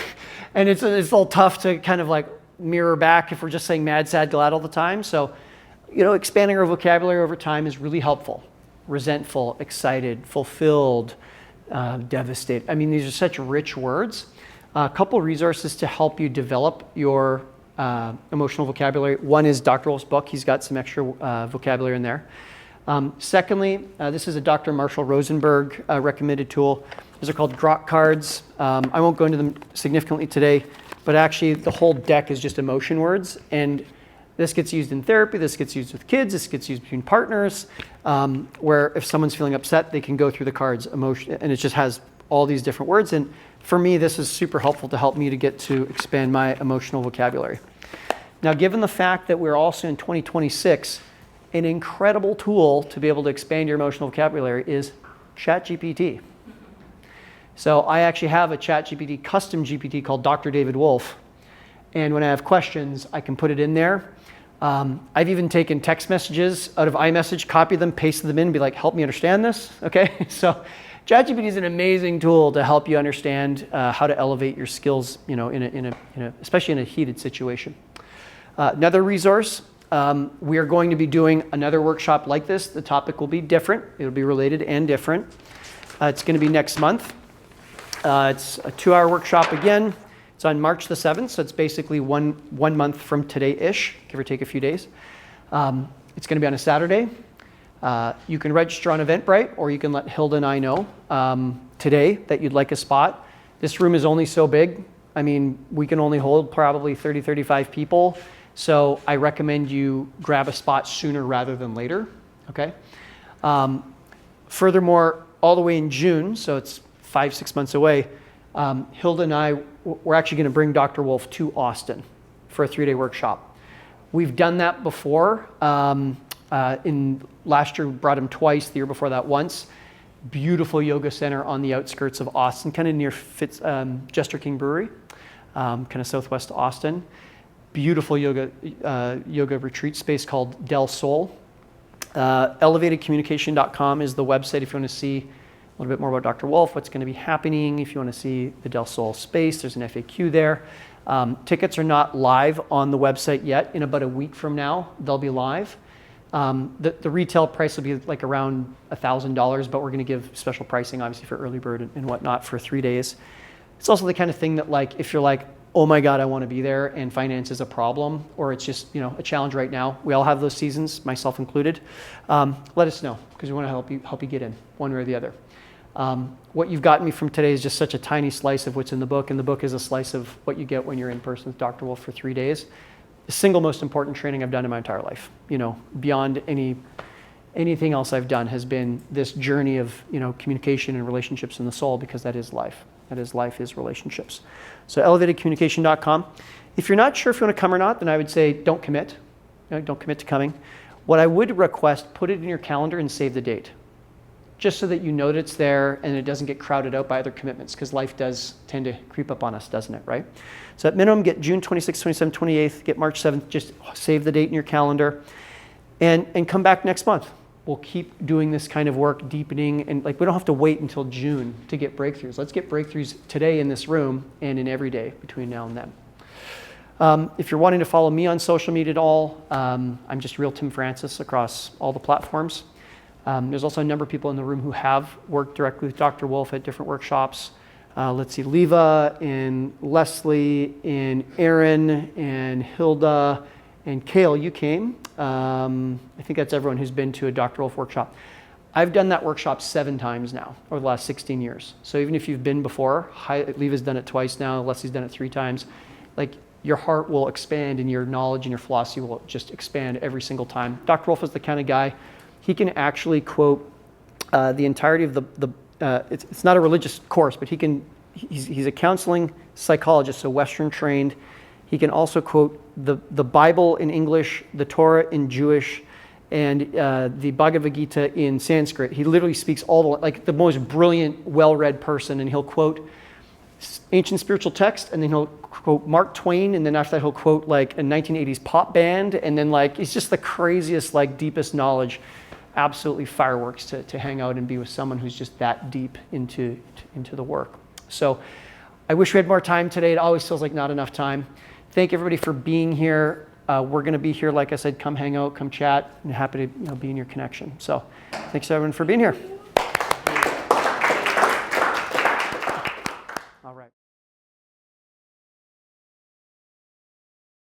And it's a little tough to kind of like mirror back if we're just saying mad, sad, glad all the time. So, expanding our vocabulary over time is really helpful. Resentful, excited, fulfilled, devastated. I mean, these are such rich words. A couple resources to help you develop your emotional vocabulary. One is Dr. Wolf's book. He's got some extra vocabulary in there. Secondly, this is a Dr. Marshall Rosenberg recommended tool. These are called Grok cards. I won't go into them significantly today, but actually the whole deck is just emotion words. And this gets used in therapy. This gets used with kids. This gets used between partners, where if someone's feeling upset, they can go through the cards, emotion, and it just has all these different words. And for me, this is super helpful to help me to get to expand my emotional vocabulary. Now, given the fact that we're also in 2026, an incredible tool to be able to expand your emotional vocabulary is ChatGPT. So I actually have a ChatGPT custom GPT called Dr. David Wolf. And when I have questions, I can put it in there. I've even taken text messages out of iMessage, copied them, pasted them in, and be like, help me understand this, okay? So ChatGPT is an amazing tool to help you understand how to elevate your skills, especially in a heated situation. Another resource, we are going to be doing another workshop like this. The topic will be different. It'll be related and different. It's going to be next month. It's a 2-hour workshop again. It's on March the 7th, so it's basically one month from today-ish, give or take a few days. It's going to be on a Saturday. You can register on Eventbrite, or you can let Hilda and I know today that you'd like a spot. This room is only so big. I mean, we can only hold probably 30, 35 people. So I recommend you grab a spot sooner rather than later, okay? Furthermore, all the way in June, so it's 5-6 months away, Hilda and I, we're actually going to bring Dr. Wolf to Austin for a 3-day workshop. We've done that before. In last year, we brought him twice. The year before that, once. Beautiful yoga center on the outskirts of Austin, kind of near Jester King Brewery, kind of southwest Austin. Beautiful yoga retreat space called Del Sol. Elevatedcommunication.com is the website if you want to see a little bit more about Dr. Wolf, what's going to be happening. If you want to see the Del Sol space, there's an FAQ there. Tickets are not live on the website yet. In about a week from now, they'll be live. The retail price will be like around $1,000, but we're going to give special pricing, obviously, for early bird and whatnot for 3 days. It's also the kind of thing that, like, if you're like, oh my God, I want to be there, and finance is a problem, or it's just a challenge right now. We all have those seasons, myself included. Let us know, because we want to help you get in one way or the other. What you've gotten me from today is just such a tiny slice of what's in the book, and the book is a slice of what you get when you're in person with Dr. Wolf for 3 days. The single most important training I've done in my entire life, beyond anything else I've done, has been this journey of communication and relationships in the soul, because that is life. That is, life is relationships. So elevatedcommunication.com. If you're not sure if you want to come or not, then I would say don't commit. Don't commit to coming. What I would request, put it in your calendar and save the date, just so that you know that it's there and it doesn't get crowded out by other commitments, because life does tend to creep up on us, doesn't it, right? So at minimum, get June 26th, 27th, 28th, get March 7th, just save the date in your calendar, and come back next month. We'll keep doing this kind of work, deepening, and like we don't have to wait until June to get breakthroughs. Let's get breakthroughs today in this room and in every day between now and then. If you're wanting to follow me on social media at all, I'm just Real Tim Francis across all the platforms. There's also a number of people in the room who have worked directly with Dr. Wolf at different workshops. Let's see, Leva and Leslie and Aaron and Hilda and Kale, you came. I think that's everyone who's been to a Dr. Wolf workshop. I've done that workshop 7 times now over the last 16 years. So even if you've been before, Leva's done it twice now, Leslie's done it 3 times. Like, your heart will expand and your knowledge and your philosophy will just expand every single time. Dr. Wolf is the kind of guy, he can actually quote the entirety of it's not a religious course, but he's a counseling psychologist, so Western trained. He can also quote the Bible in English, the Torah in Jewish, and the Bhagavad Gita in Sanskrit. He literally speaks all like the most brilliant, well-read person, and he'll quote ancient spiritual text, and then he'll quote Mark Twain, and then after that he'll quote like a 1980s pop band, and then like it's just the craziest, like deepest knowledge. Absolutely fireworks to hang out and be with someone who's just that deep into the work. So I wish we had more time today. It always feels like not enough time. Thank everybody for being here. We're going to be here, like I said, come hang out, come chat, and happy to be in your connection. So thanks everyone for being here.